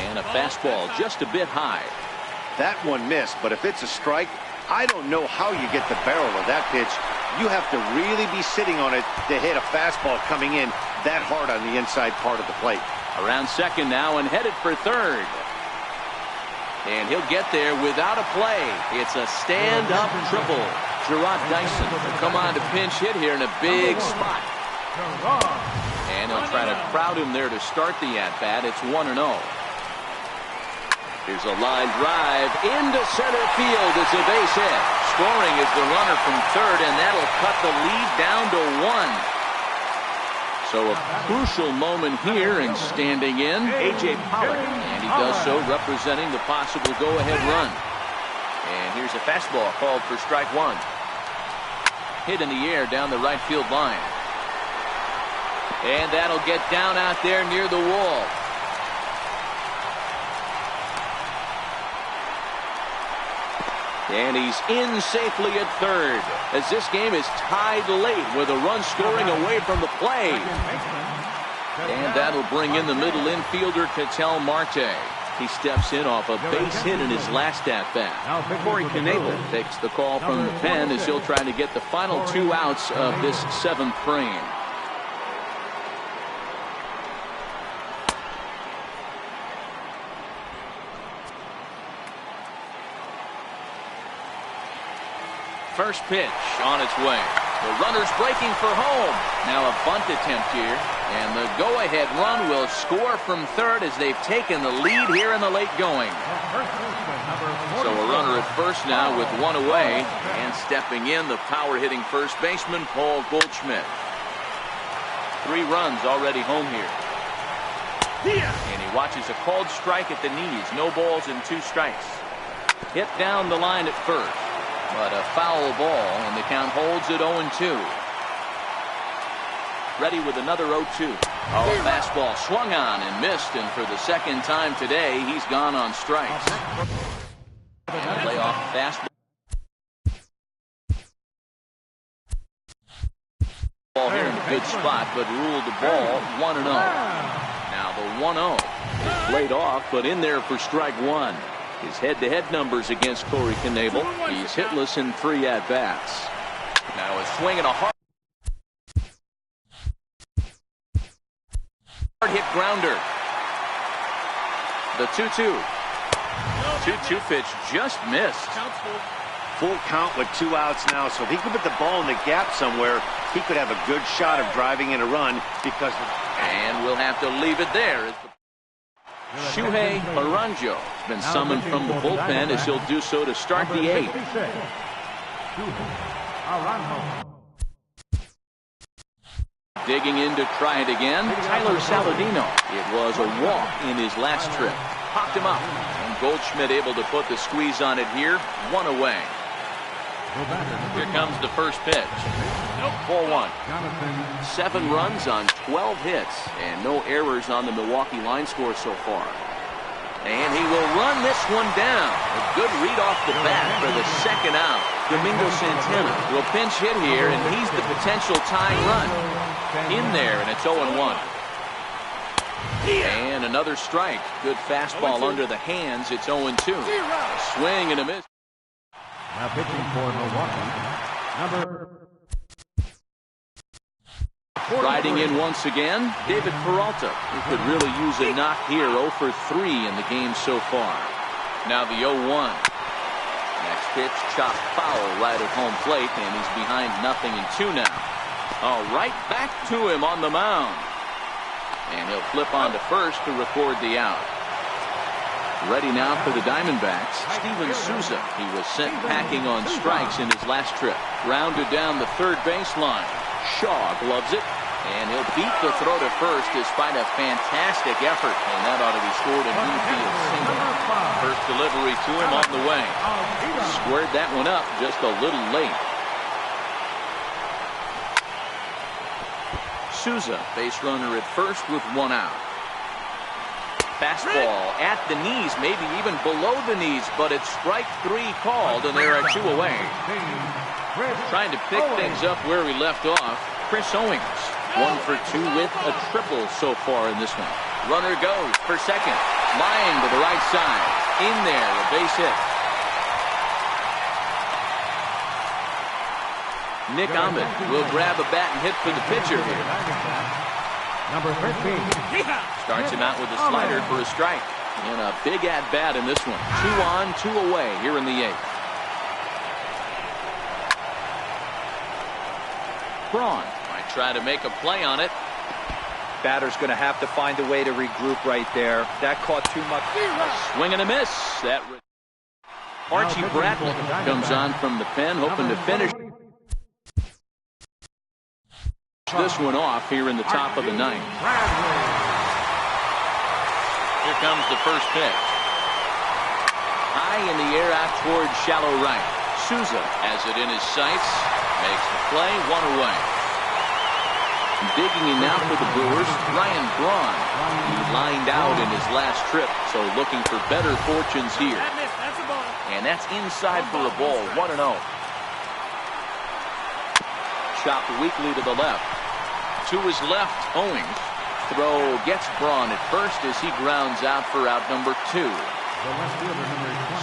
And a fastball just a bit high. That one missed, but if it's a strike, I don't know how you get the barrel of that pitch. You have to really be sitting on it to hit a fastball coming in that hard on the inside part of the plate. Around second now and headed for third. And he'll get there without a play. It's a stand-up triple. Gerard Dyson will come on to pinch hit here in a big spot. And he'll try to crowd him there to start the at-bat. It's 1-0. Here's a line drive into center field. It's a base hit. Scoring is the runner from third, and that'll cut the lead down to 1. So a crucial moment here, and standing in, A.J. Pollock. And he does so representing the possible go-ahead run. And here's a fastball called for strike 1. Hit in the air down the right field line. And that'll get down out there near the wall. And he's in safely at third as this game is tied late with a run scoring away from the play. And that'll bring in the middle infielder KTL Marte. He steps in off a base hit in his last at-bat. Corey Knebel takes the call from the pen as he'll try to get the final 2 outs of this 7th frame. First pitch on its way. The runner's breaking for home. Now a bunt attempt here. And the go-ahead run will score from third as they've taken the lead here in the late going. So a runner at first now with 1 away. And stepping in, the power-hitting first baseman, Paul Goldschmidt. 3 runs already home here. And he watches a called strike at the knees. No balls and 2 strikes. Hit down the line at first. But a foul ball, and the count holds at 0-2. Ready with another 0-2. Oh, fastball swung on and missed, and for the second time today, he's gone on strikes. And playoff fastball. Ball here in a good spot, but ruled the ball 1-0. Now the 1-0 is played off, but in there for strike 1. His head-to-head numbers against Corey Knebel. He's hitless in 3 at-bats. Now a swing and a hard hit grounder. The 2-2. 2-2 pitch just missed. Full count with 2 outs now, so if he could put the ball in the gap somewhere, he could have a good shot of driving in a run because... And we'll have to leave it there. Shuhei Aranjo has been summoned from the bullpen as he'll do so to start the 8th. Digging in to try it again, Tyler Saladino. It was a walk in his last trip. Popped him up, and Goldschmidt able to put the squeeze on it here. 1 away. Here comes the first pitch. 4-1. 7 runs on 12 hits, and no errors on the Milwaukee line score so far. And he will run this one down. A good read off the bat for the 2nd out. Domingo Santana will pinch hit here, and he's the potential tying run. In there, and it's 0-1. And another strike. Good fastball under the hands. It's 0-2. Swing and a miss. Now pitching for Milwaukee, Riding in once again, David Peralta, who could really use a knock here. 0 for 3 in the game so far. Now the 0-1. Next pitch, chopped foul right at home plate, and he's behind 0-2 now. All right, back to him on the mound. And he'll flip on to first to record the out. Ready now for the Diamondbacks, Steven Souza. He was sent packing on strikes in his last trip. Grounded down the 3rd baseline. Shaw gloves it, and he'll beat the throw to first despite a fantastic effort. And that ought to be scored in infield single. First delivery to him on the way. Squared that one up just a little late. Souza, base runner at first with 1 out. Fastball at the knees, maybe even below the knees, but it's strike 3 called, and there are 2 away. Trying to pick things up where we left off, Chris Owings. 1 for 2 with a triple so far in this one. Runner goes for second. Line to the right side. In there, a base hit. Nick Ahmed will grab a bat and hit for the pitcher here. number 13. Starts him out with a slider for a strike. And a big at-bat in this one. 2 on, 2 away here in the 8th. Braun might try to make a play on it. Batter's going to have to find a way to regroup right there. That caught too much. Swing and a miss. Archie Bradley comes on from the pen, hoping to finish this one off here in the top of the 9th. Here comes the first pitch. High in the air out towards shallow right. Souza has it in his sights. Makes the play, 1 away. Digging in now for the Brewers, Ryan Braun. He lined out in his last trip, so looking for better fortunes here. And that's inside for a ball, 1-0. Chopped weakly to the left. To his left, Owings. Throw gets Braun at first as he grounds out for out number 2.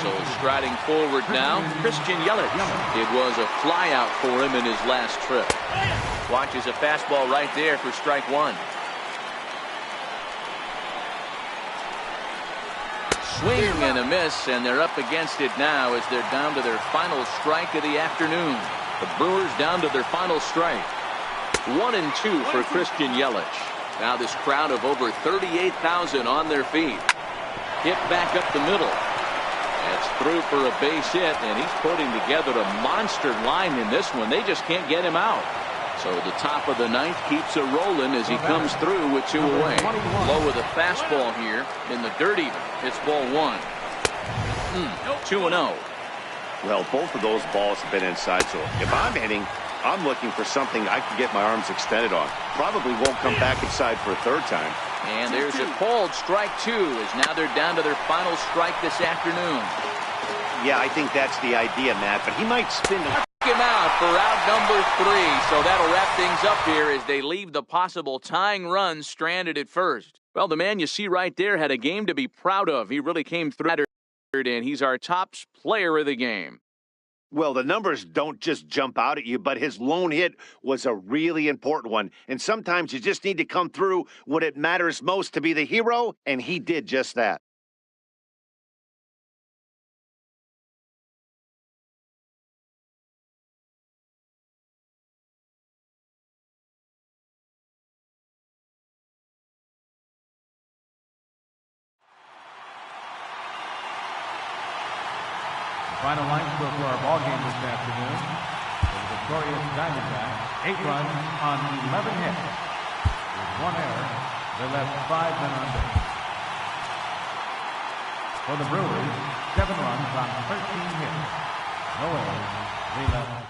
So striding forward now, Christian Yelich. It was a fly out for him in his last trip. Watches a fastball right there for strike 1. Swing and a miss, and they're up against it now as they're down to their final strike of the afternoon. The Brewers down to their final strike. 1-2 for Christian Yelich. Now this crowd of over 38,000 on their feet. Hit back up the middle. That's through for a base hit, and he's putting together a monster line in this one. They just can't get him out. So the top of the 9th keeps it rolling as he comes through with 2 away. Low with a fastball here in the dirt even. It's ball 1. 2-0. Well, both of those balls have been inside, so if I'm hitting, I'm looking for something I can get my arms extended on. Probably won't come back inside for a 3rd time. And there's a called strike 2 as now they're down to their final strike this afternoon. Yeah, I think that's the idea, Matt, but he might spin him out for out number 3. So that'll wrap things up here as they leave the possible tying run stranded at first. Well, the man you see right there had a game to be proud of. He really came through. And he's our top player of the game. Well, the numbers don't just jump out at you, but his lone hit was a really important one. And sometimes you just need to come through when it matters most to be the hero, and he did just that. Final line score for our ball game this afternoon. For the victorious Diamondbacks, 8 runs on 11 hits. With 1 error, they left 5 men on base. For the Brewers, 7 runs on 13 hits. No errors, they left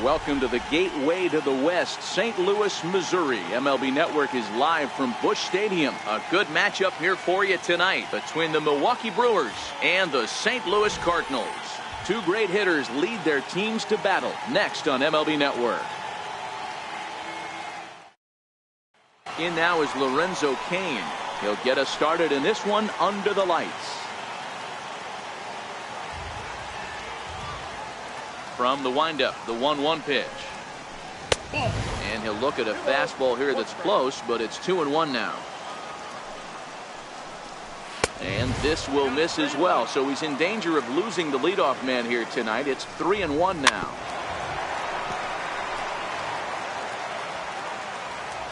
Welcome to the gateway to the West, St. Louis, Missouri. MLB Network is live from Busch Stadium. A good matchup here for you tonight between the Milwaukee Brewers and the St. Louis Cardinals. Two great hitters lead their teams to battle next on MLB Network. In now is Lorenzo Cain. He'll get us started in this one under the lights. From the windup, the 1-1 pitch. And he'll look at a fastball here that's close, but it's 2-1 now. And this will miss as well, so he's in danger of losing the leadoff man here tonight. It's 3-1 now.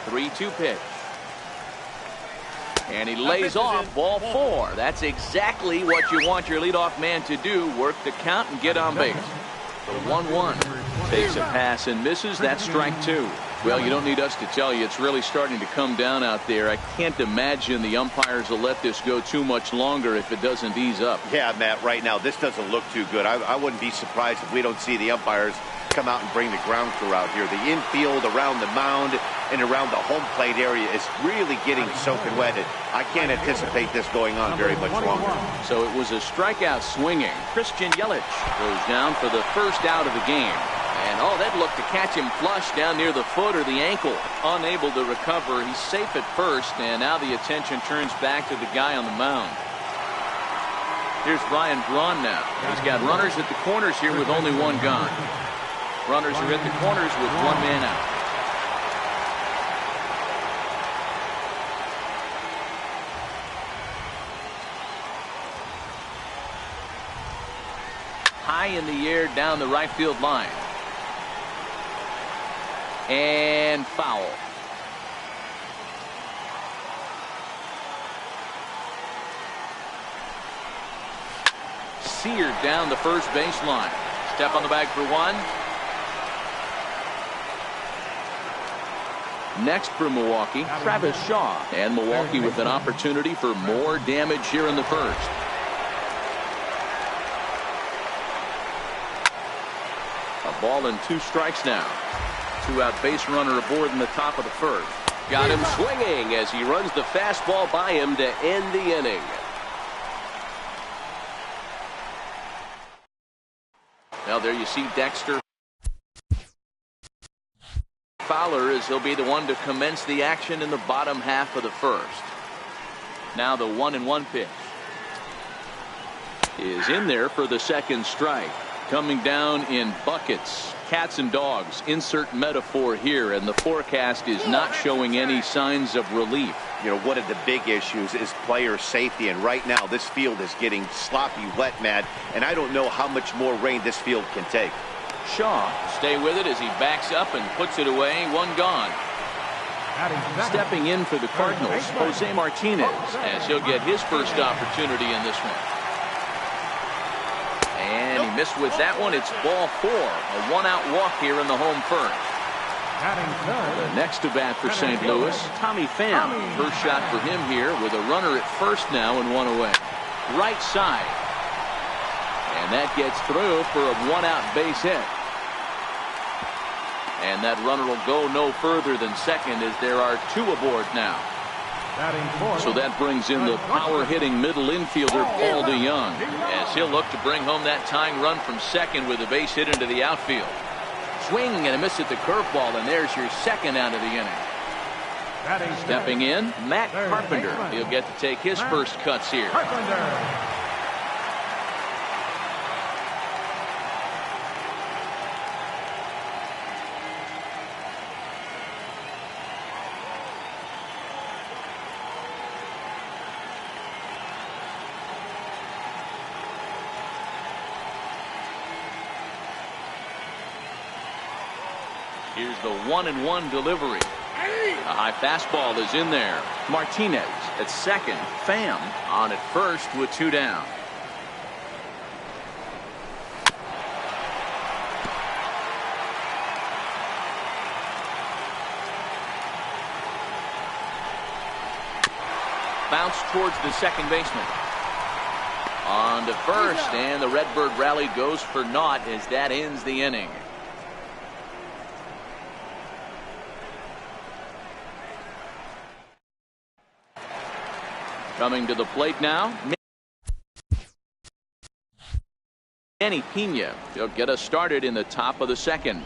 3-2 pitch. And he lays off ball 4. That's exactly what you want your leadoff man to do. Work the count and get on base. The 1-1 takes a pass and misses. That's strike 2. Well, you don't need us to tell you it's really starting to come down out there. I can't imagine the umpires will let this go too much longer if it doesn't ease up. Yeah, Matt, right now this doesn't look too good. I wouldn't be surprised if we don't see the umpires come out and bring the ground crew out here. The infield, around the mound, and around the home plate area is really getting soaking wet. I can't anticipate this going on very much longer. So it was a strikeout swinging. Christian Yelich goes down for the first out of the game. And that looked to catch him flush down near the foot or the ankle. Unable to recover. He's safe at first, and now the attention turns back to the guy on the mound. Here's Ryan Braun now. He's got runners at the corners here with only one gone. Runners are at the corners with one man out. High in the air down the right field line. And foul. Seared down the first baseline. Step on the bag for one. Next for Milwaukee, Travis Shaw. And Milwaukee with an opportunity for more damage here in the first. A ball and 2 strikes now. 2-out base runner aboard in the top of the first. Got him swinging as he runs the fastball by him to end the inning. Now there you see Dexter Fowler as he'll be the one to commence the action in the bottom half of the first. Now the 1-1 pitch is in there for the second strike. Coming down in buckets, cats and dogs, insert metaphor here, and the forecast is not showing any signs of relief. You know, one of the big issues is player safety, and right now this field is getting sloppy wet, Matt, and I don't know how much more rain this field can take. Shaw stay with it as he backs up and puts it away. One gone. Stepping in for the Cardinals, Jose Martinez, as he'll get his first opportunity in this one. And he missed with that one. It's ball 4. A 1-out walk here in the home first. The next to bat for St. Louis, Tommy Pham. First shot for him here with a runner at first now and 1 away. Right side. And that gets through for a 1-out base hit. And that runner will go no further than second as there are 2 aboard now. So that brings in the power-hitting middle infielder Paul DeYoung as he'll look to bring home that tying run from second with a base hit into the outfield. Swing and a miss at the curveball, and there's your second out of the inning. Stepping in, Matt Carpenter. He'll get to take his first cuts here. Here's the 1-1 delivery. A high fastball is in there. Martinez at second. Pham on at first with 2 down. Bounce towards the second baseman. On to first, and the Redbird rally goes for naught as that ends the inning. Coming to the plate now, Manny Pena. He'll get us started in the top of the second.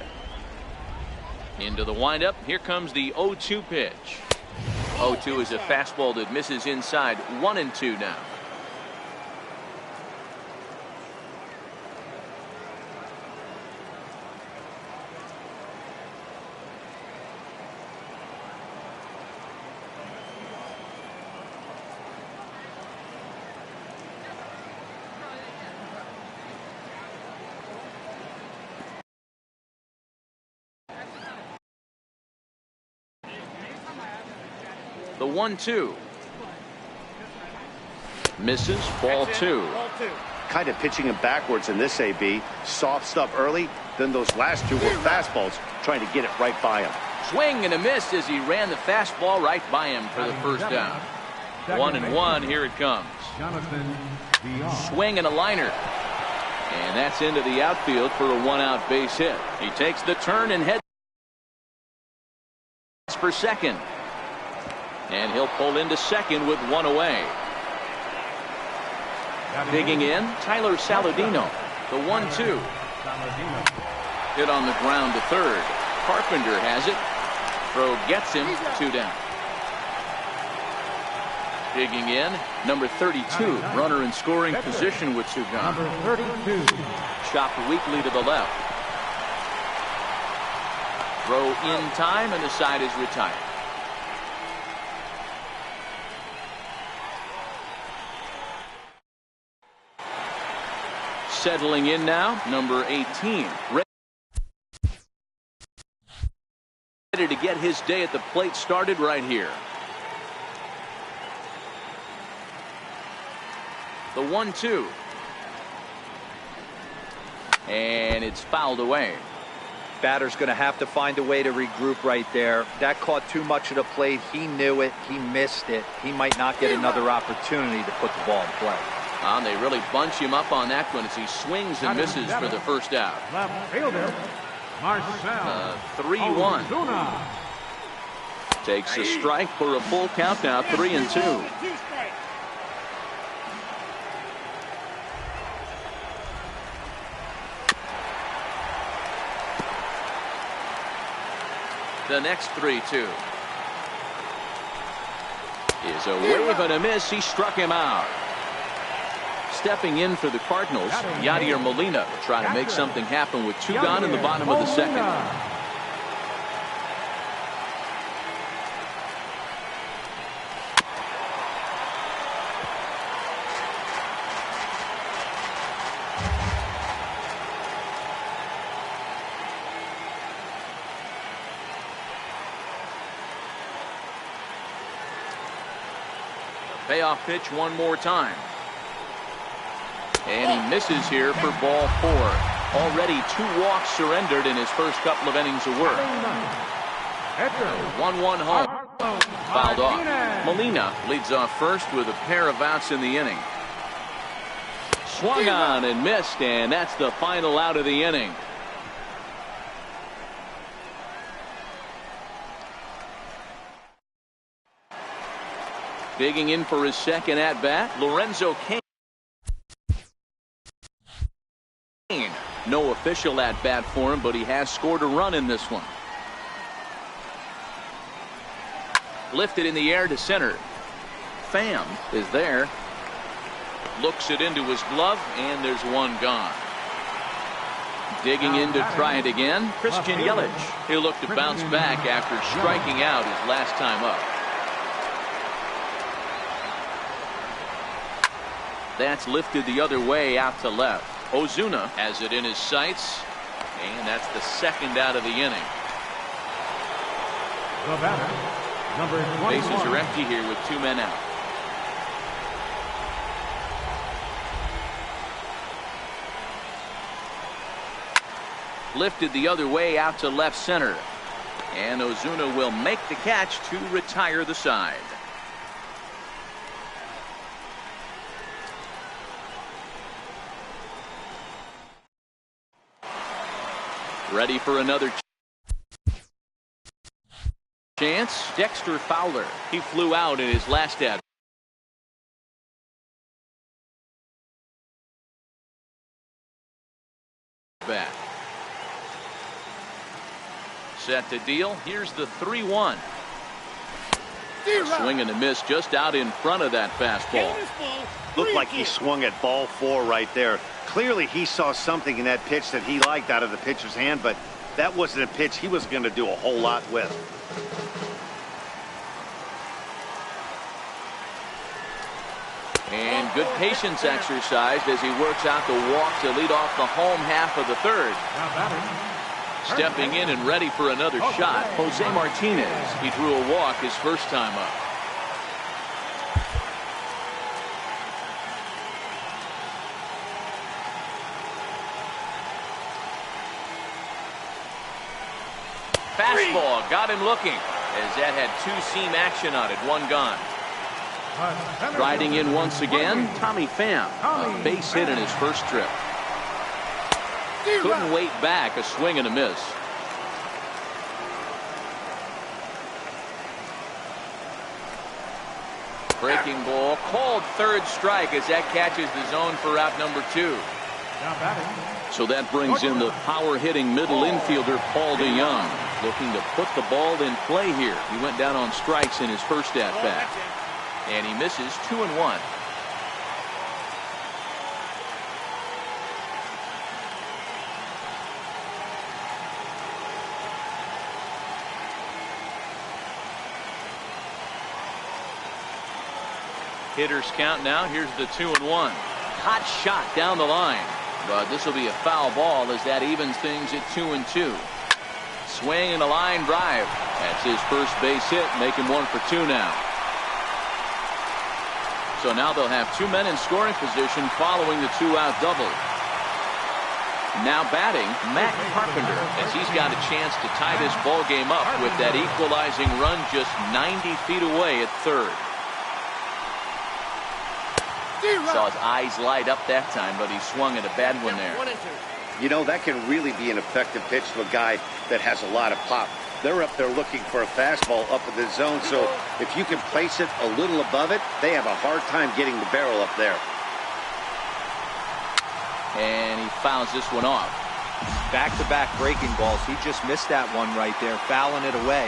Into the windup. Here comes the 0-2 pitch. 0-2 is a fastball that misses inside. 1-2 now. The 1-2 misses. Ball 2. Kind of pitching him backwards in this AB. Soft stuff early, then those last two were fastballs, trying to get it right by him. Swing and a miss as he ran the fastball right by him for the first down. 1-1. Here it comes. Swing and a liner. And that's into the outfield for a one-out base hit. He takes the turn and heads for second. And he'll pull into second with one away. Digging in, Tyler Saladino. The 1-2. Hit on the ground to third. Carpenter has it. Throw gets him. 2 down. Digging in, number 32. Runner in scoring position with 2 gone. Number 32. Chopped weakly to the left. Throw in time, and the side is retired. Settling in now, number 18. Ready to get his day at the plate started right here. The 1-2. And it's fouled away. Batter's going to have to find a way to regroup right there. That caught too much of the plate. He knew it. He missed it. He might not get another opportunity to put the ball in play. They really bunch him up on that one as he swings and misses for the first out. Left fielder, Marcel. 3-1. Takes a strike for a full count now. 3-2. The next 3-2 is a wave and a miss. He struck him out. Stepping in for the Cardinals, Yadier Molina trying to make something happen with 2 gone in the bottom of the second. Payoff pitch one more time. And he misses here for ball 4. Already 2 walks surrendered in his first couple of innings of work. 1-1 home. Fouled off. Molina leads off first with a pair of outs in the inning. Swung on and missed, and that's the final out of the inning. Digging in for his second at-bat, Lorenzo Cain. No official at-bat for him, but he has scored a run in this one. Lifted in the air to center. Pham is there. Looks it into his glove, and there's one gone. Digging in to try it again, Christian Yelich. He'll look to bounce back after striking out his last time up. That's lifted the other way out to left. Ozuna has it in his sights, and that's the second out of the inning. The batter, number 21. Bases are empty here with 2 men out. Lifted the other way out to left center, and Ozuna will make the catch to retire the side. Ready for another chance. Dexter Fowler. He flew out in his last at at-bat. Set to deal. Here's the 3-1. Swing and a miss just out in front of that fastball. Looked like he swung at ball 4 right there. Clearly he saw something in that pitch that he liked out of the pitcher's hand, but that wasn't a pitch he was going to do a whole lot with. And good patience exercised as he works out the walk to lead off the home half of the third. Stepping in and ready for another shot, Jose Martinez. He drew a walk his first time up. Fastball got him looking as that had 2-seam action on it. 1 gone. Riding in once again, Tommy Pham. A base hit in his first trip. Couldn't wait back. A swing and a miss. Breaking ball. Called third strike as that catches the zone for out number 2. So that brings in the power-hitting middle infielder Paul DeYoung, looking to put the ball in play here. He went down on strikes in his first at-bat. And he misses 2-1. Hitters count now. Here's the 2-1. Hot shot down the line. But this will be a foul ball as that evens things at 2-2. Swing and a line drive. That's his first base hit, making 1 for 2 now. So now they'll have 2 men in scoring position following the 2-out double. Now batting, Matt Carpenter, as he's got a chance to tie this ball game up with that equalizing run just 90 feet away at third. Saw his eyes light up that time, but he swung at a bad one there. You know, that can really be an effective pitch to a guy that has a lot of pop. They're up there looking for a fastball up in the zone, so if you can place it a little above it, they have a hard time getting the barrel up there. And he fouls this one off. Back-to-back breaking balls. He just missed that one right there, fouling it away.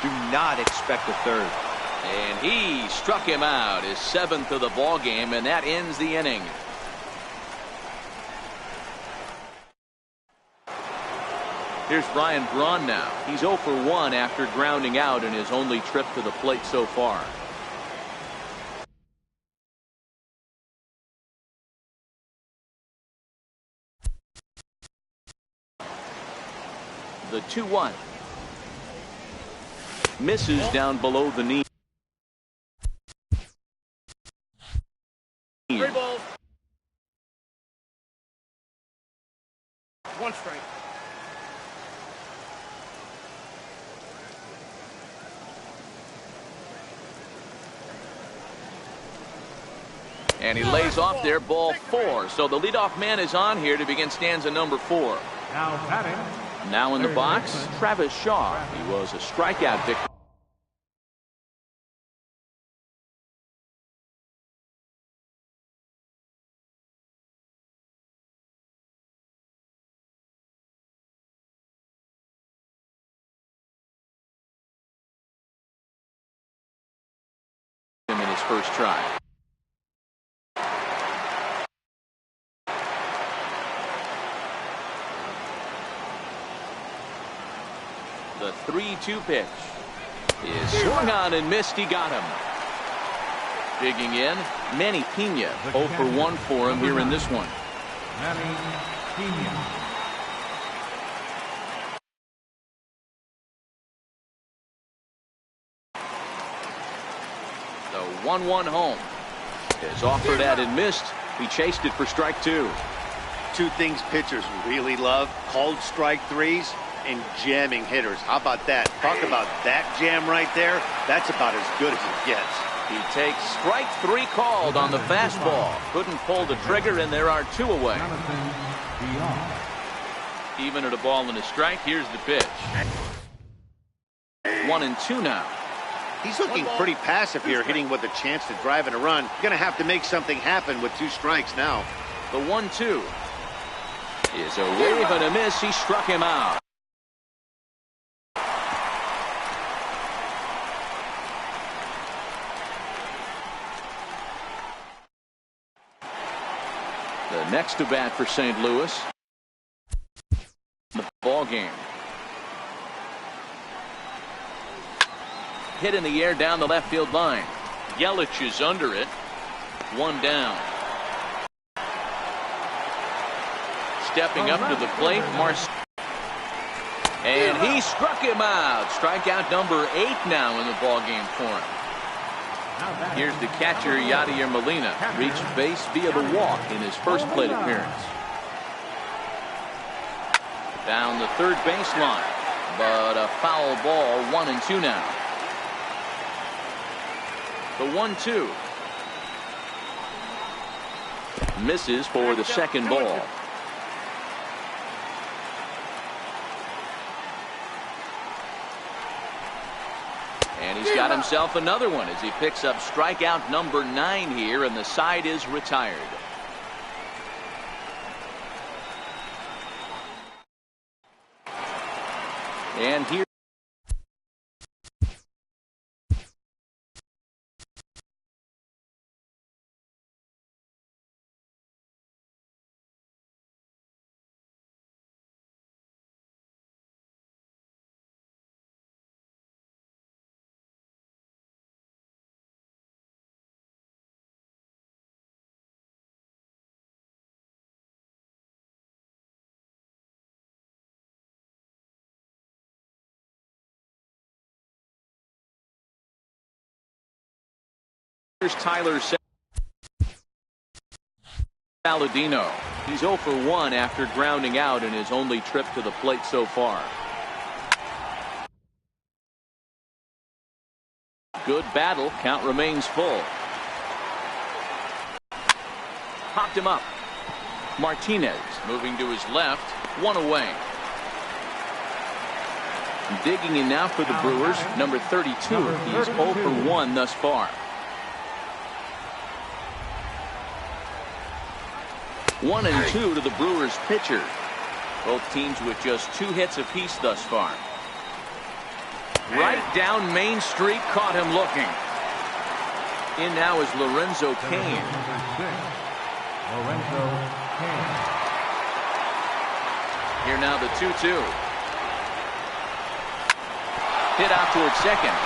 Do not expect a third. And he struck him out, his 7th of the ball game, and that ends the inning. Here's Brian Braun now. He's 0 for 1 after grounding out in his only trip to the plate so far. The 2-1. Misses down below the knee. 3 balls. 1 strike. And he lays off there, ball 4. So the leadoff man is on here to begin stanza number 4. Now batting. Now in the box, Travis Shaw. He was a strikeout victim. In his first try. The 3-2 pitch is swung on and missed. He got him. Digging in, Manny Pena. 0 for 1 for him here in this one. Manny Pena. The 1-1 home is offered at and missed. He chased it for strike 2. 2 things pitchers really love: called strike 3s and jamming hitters. How about that? Talk about that jam right there. That's about as good as it gets. He takes strike 3 called on the fastball. Couldn't pull the trigger, and there are 2 away. Even at a ball and a strike, here's the pitch. 1-2 now. He's looking pretty passive here, hitting with a chance to drive in a run. Going to have to make something happen with 2 strikes now. The 1-2. Is a wave and a miss. He struck him out. The next to bat for St. Louis. The ball game. Hit in the air down the left field line. Yelich is under it. One down. Stepping up to the plate, and he struck him out. Strikeout number 8 now in the ball game for him. Here's the catcher, Yadier Molina. Reached base via the walk in his first plate appearance. Down the third baseline, but a foul ball. 1-2 now. The 1-2 misses for the second ball. And he's got himself another one as he picks up strikeout number 9 here, and the side is retired. And here here's Tyler Saladino. He's 0 for 1 after grounding out in his only trip to the plate so far. Good battle. Count remains full. Popped him up. Martinez moving to his left. One away. Digging in now for the Brewers, number 32. He's 0 for 1 thus far. 1-2 to the Brewers pitcher. Both teams with just 2 hits apiece thus far. Right down Main Street, caught him looking. In now is Lorenzo Cain. Lorenzo Cain. Here now the 2-2. Hit out towards second.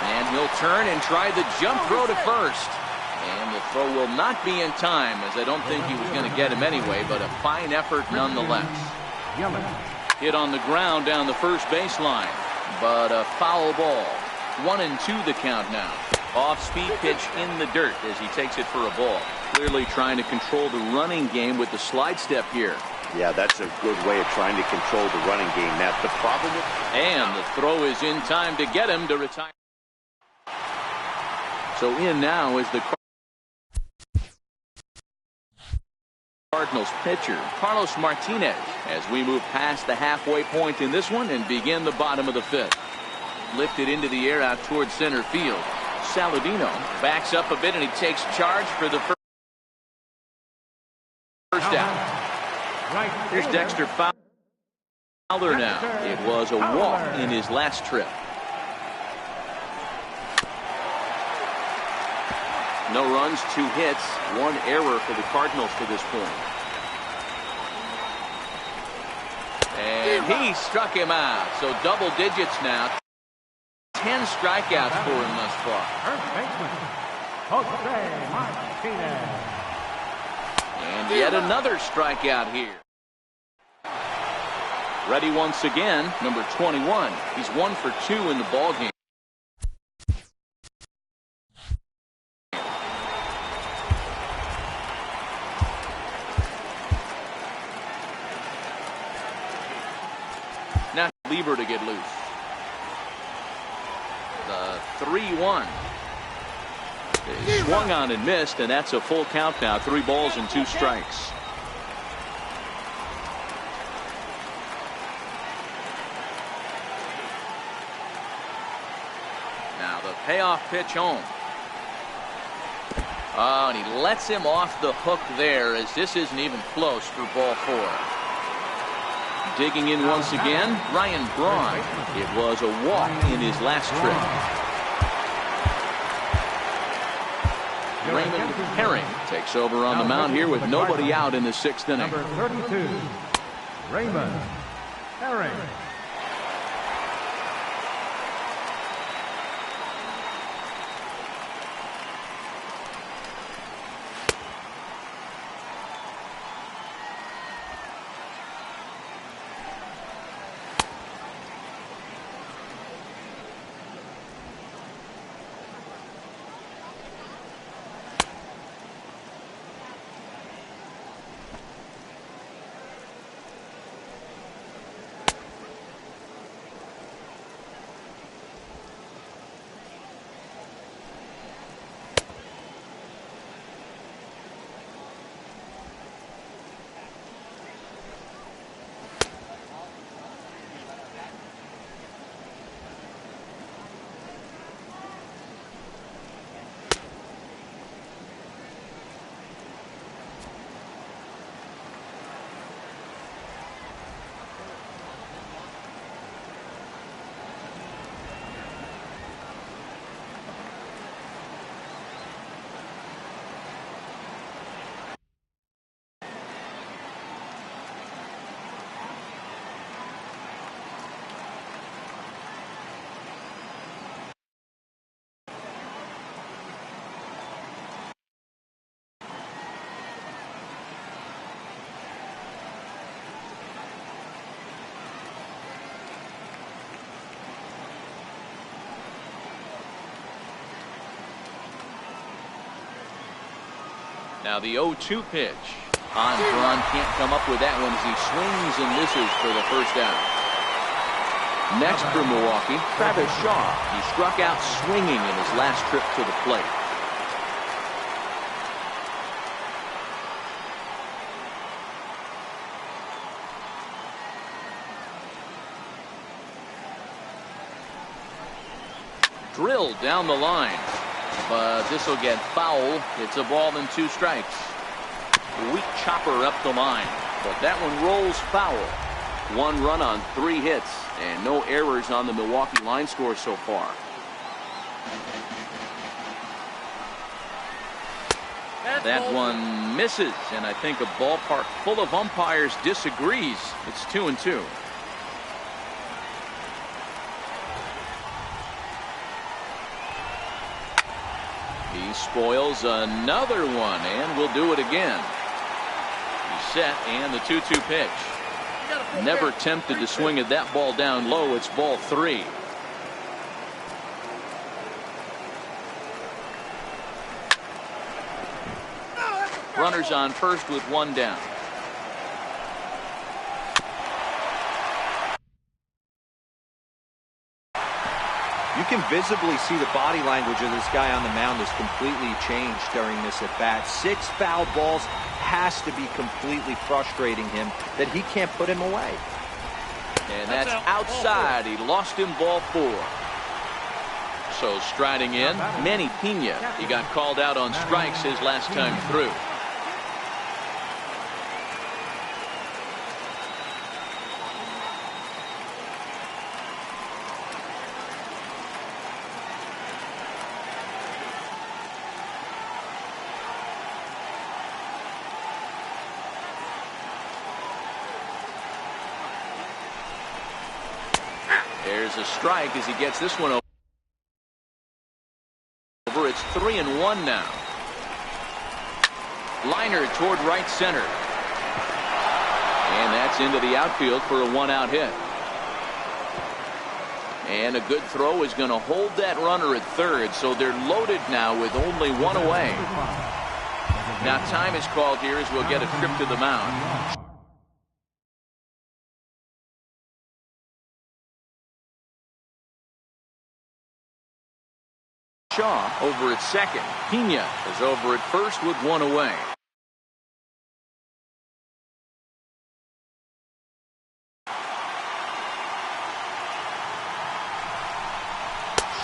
And he'll turn and try the jump throw to first. And the throw will not be in time, as I don't think he was going to get him anyway, but a fine effort nonetheless. Hit on the ground down the first baseline, but a foul ball. 1-2 the count now. Off-speed pitch in the dirt as he takes it for a ball. Clearly trying to control the running game with the slide step here. Yeah, that's a good way of trying to control the running game. That's the problem. And the throw is in time to get him to retire. So in now is the Cardinals pitcher, Carlos Martinez, as we move past the halfway point in this one and begin the bottom of the 5th. Lifted into the air out towards center field. Saladino backs up a bit and he takes charge for the first out. Here's Dexter Fowler now. It was a walk in his last trip. No runs, 2 hits, 1 error for the Cardinals to this point. And he struck him out. So double digits now. 10 strikeouts for him thus far. And yet another strikeout here. Ready once again, number 21. He's 1 for 2 in the ballgame. Now Lieber to get loose. The 3-1. Swung on and missed, and that's a full count now. 3 balls and 2 strikes. Now the payoff pitch home. Oh, and he lets him off the hook there, as this isn't even close for ball 4. Digging in once again, Ryan Braun. It was a walk in his last trip. Raymond Herring takes over on the mound here with nobody out in the 6th inning. Number 32, Raymond Herring. Now the 0-2 pitch. Braun can't come up with that one as he swings and misses for the first out. Next for Milwaukee, Travis Shaw. He struck out swinging in his last trip to the plate. Drilled down the line. But this will get foul. It's a ball and 2 strikes. Weak chopper up the line, but that one rolls foul. 1 run on 3 hits, and no errors on the Milwaukee line score so far. That one misses, and I think a ballpark full of umpires disagrees. It's 2-2. He spoils another one, and will do it again. He's set, and the 2-2 pitch. Never tempted to swing at that ball down low. It's ball 3. Runners on first with 1 down. You can visibly see the body language of this guy on the mound has completely changed during this at bat. 6 foul balls has to be completely frustrating him that he can't put him away. And that's outside. He lost him ball 4. So striding in, Manny Pena. He got called out on strikes his last time through. There's a strike as he gets this one over. It's 3-1 now. Liner toward right center. And that's into the outfield for a 1-out hit. And a good throw is going to hold that runner at third, so they're loaded now with only 1 away. Now time is called here as we'll get a trip to the mound. Shaw over at second. Pena is over at first with 1 away.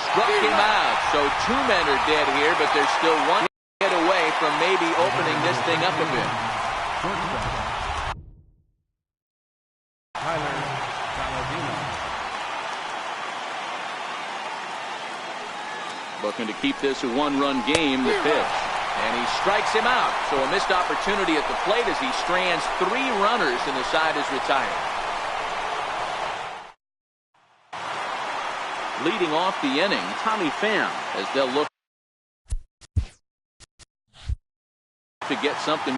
Struck him out. So 2 men are dead here, but there's still 1 get away from maybe opening this thing up a bit. Looking to keep this a one-run game. The pitch. And he strikes him out. So a missed opportunity at the plate as he strands 3 runners and the side is retired. Leading off the inning, Tommy Pham, as they'll look to get something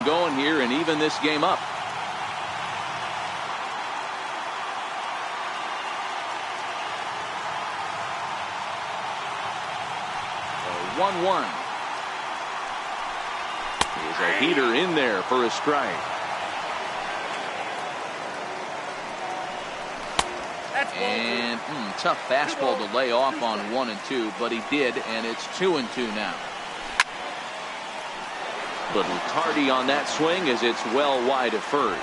going here and even this game up. 1-1. Here's a heater in there for a strike. And tough fastball to lay off on 1-2, but he did, and it's 2-2 now. Little tardy on that swing as it's well wide of first.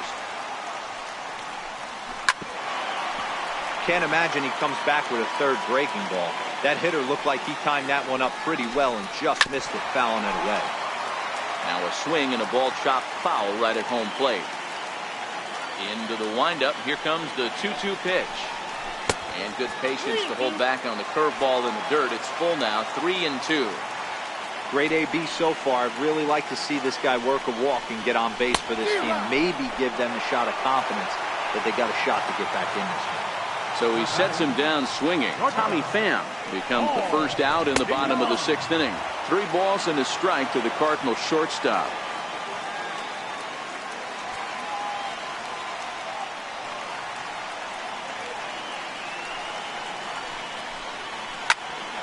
Can't imagine he comes back with a third breaking ball. That hitter looked like he timed that one up pretty well and just missed it, fouling it away. Now a swing and a ball chopped foul right at home plate. Into the windup. Here comes the 2-2 pitch. And good patience to hold back on the curveball in the dirt. It's full now, 3-2. Great AB so far. I'd really like to see this guy work a walk and get on base for this team. Maybe give them a shot of confidence that they got a shot to get back in this one. So he sets him down swinging. Tommy Pham becomes the first out in the bottom of the 6th inning. 3 balls and a strike to the Cardinals shortstop.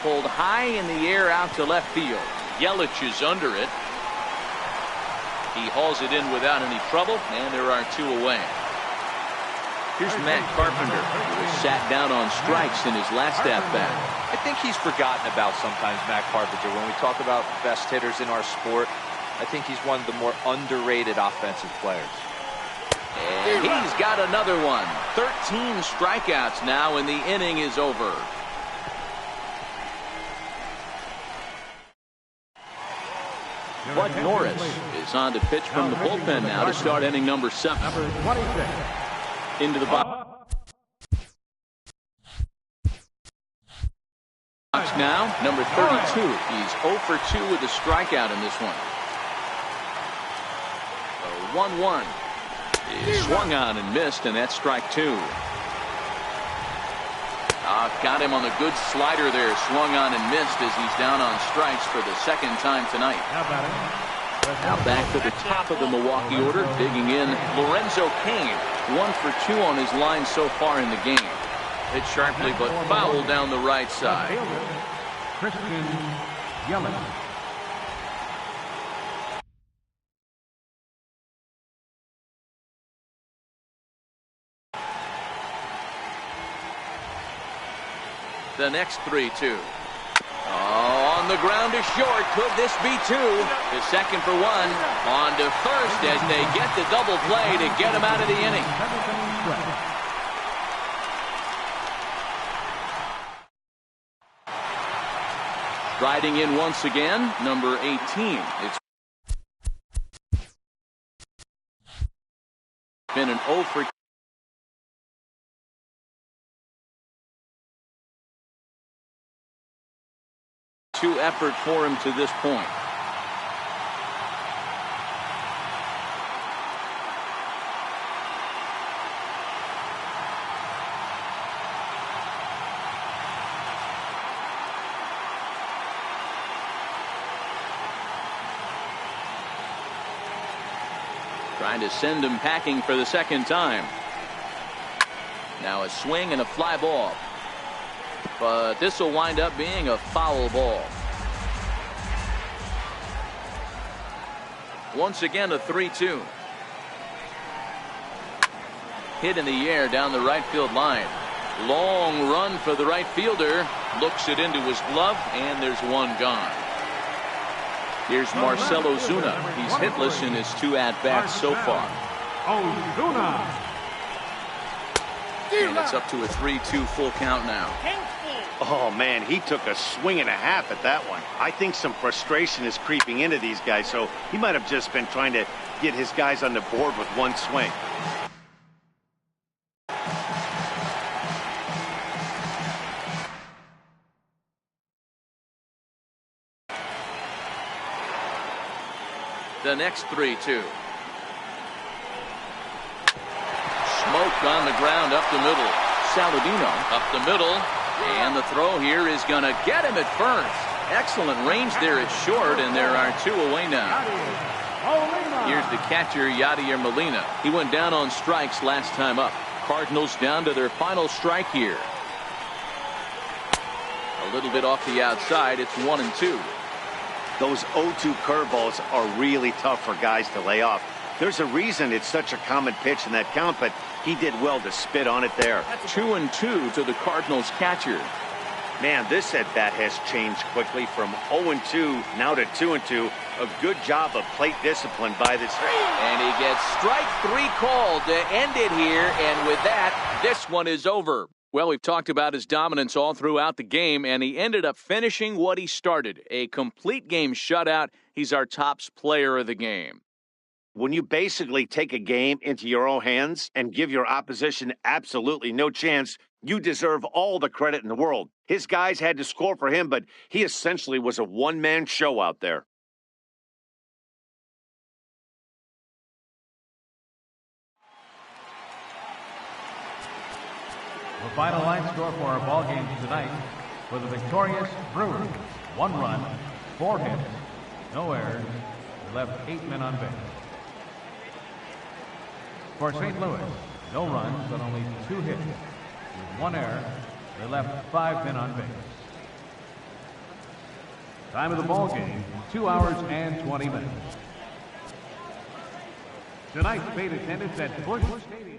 Pulled high in the air out to left field. Yelich is under it. He hauls it in without any trouble, and there are 2 away. Here's Matt Carpenter, who was sat down on strikes in his last at-bat. I think he's forgotten about sometimes, Matt Carpenter. When we talk about best hitters in our sport, I think he's one of the more underrated offensive players. And he's got another one. 13 strikeouts now, and the inning is over. Bud Norris is on to pitch from the bullpen now to start inning number 7. Number 26. Into the box now, number 32. He's 0 for 2 with a strikeout in this one. 1-1 is swung on and missed, and that's strike 2. Got him on a good slider there, swung on and missed as he's down on strikes for the 2nd time tonight. Now back to the top of the Milwaukee order, digging in Lorenzo Cain. 1 for 2 on his line so far in the game. Hit sharply but foul down the right side. Christian Yelich. The next 3-2. On the ground to short. Could this be 2? The second for 1. On to first as they get the double play to get him out of the inning. Riding in once again, number 18. It's been an 0 for 2 effort for him to this point. Trying to send him packing for the 2nd time. Now a swing and a fly ball. But this will wind up being a foul ball. Once again a 3-2. Hit in the air down the right field line. Long run for the right fielder. Looks it into his glove, and there's one gone. Here's Marcell Ozuna. He's hitless in his 2 at-bats so far. Ozuna. And it's up to a 3-2 full count now. Oh, man, he took a swing and a half at that one. I think some frustration is creeping into these guys, so he might have just been trying to get his guys on the board with one swing. The next 3-2. Smoke on the ground up the middle. Saladino up the middle. And the throw here is going to get him at first. Excellent range there at short, and there are 2 away now. Here's the catcher, Yadier Molina. He went down on strikes last time up. Cardinals down to their final strike here. A little bit off the outside. It's 1-2. Those 0-2 curveballs are really tough for guys to lay off. There's a reason it's such a common pitch in that count, but he did well to spit on it there. 2-2 to the Cardinals catcher. Man, this at-bat has changed quickly from 0-2 now to 2-2. A good job of plate discipline by this. And he gets strike 3 called to end it here, and with that, this one is over. Well, we've talked about his dominance all throughout the game, and he ended up finishing what he started. A complete game shutout. He's our tops player of the game. When you basically take a game into your own hands and give your opposition absolutely no chance, you deserve all the credit in the world. His guys had to score for him, but he essentially was a one-man show out there. The final line score for our ball game tonight for the victorious Brewers: 1 run, 4 hits, no errors, they left 8 men on base. For St. Louis, no runs but only 2 hits. With 1 error, they left 5 men on base. Time of the ball game, 2 hours and 20 minutes. Tonight's paid attendance at Busch Stadium.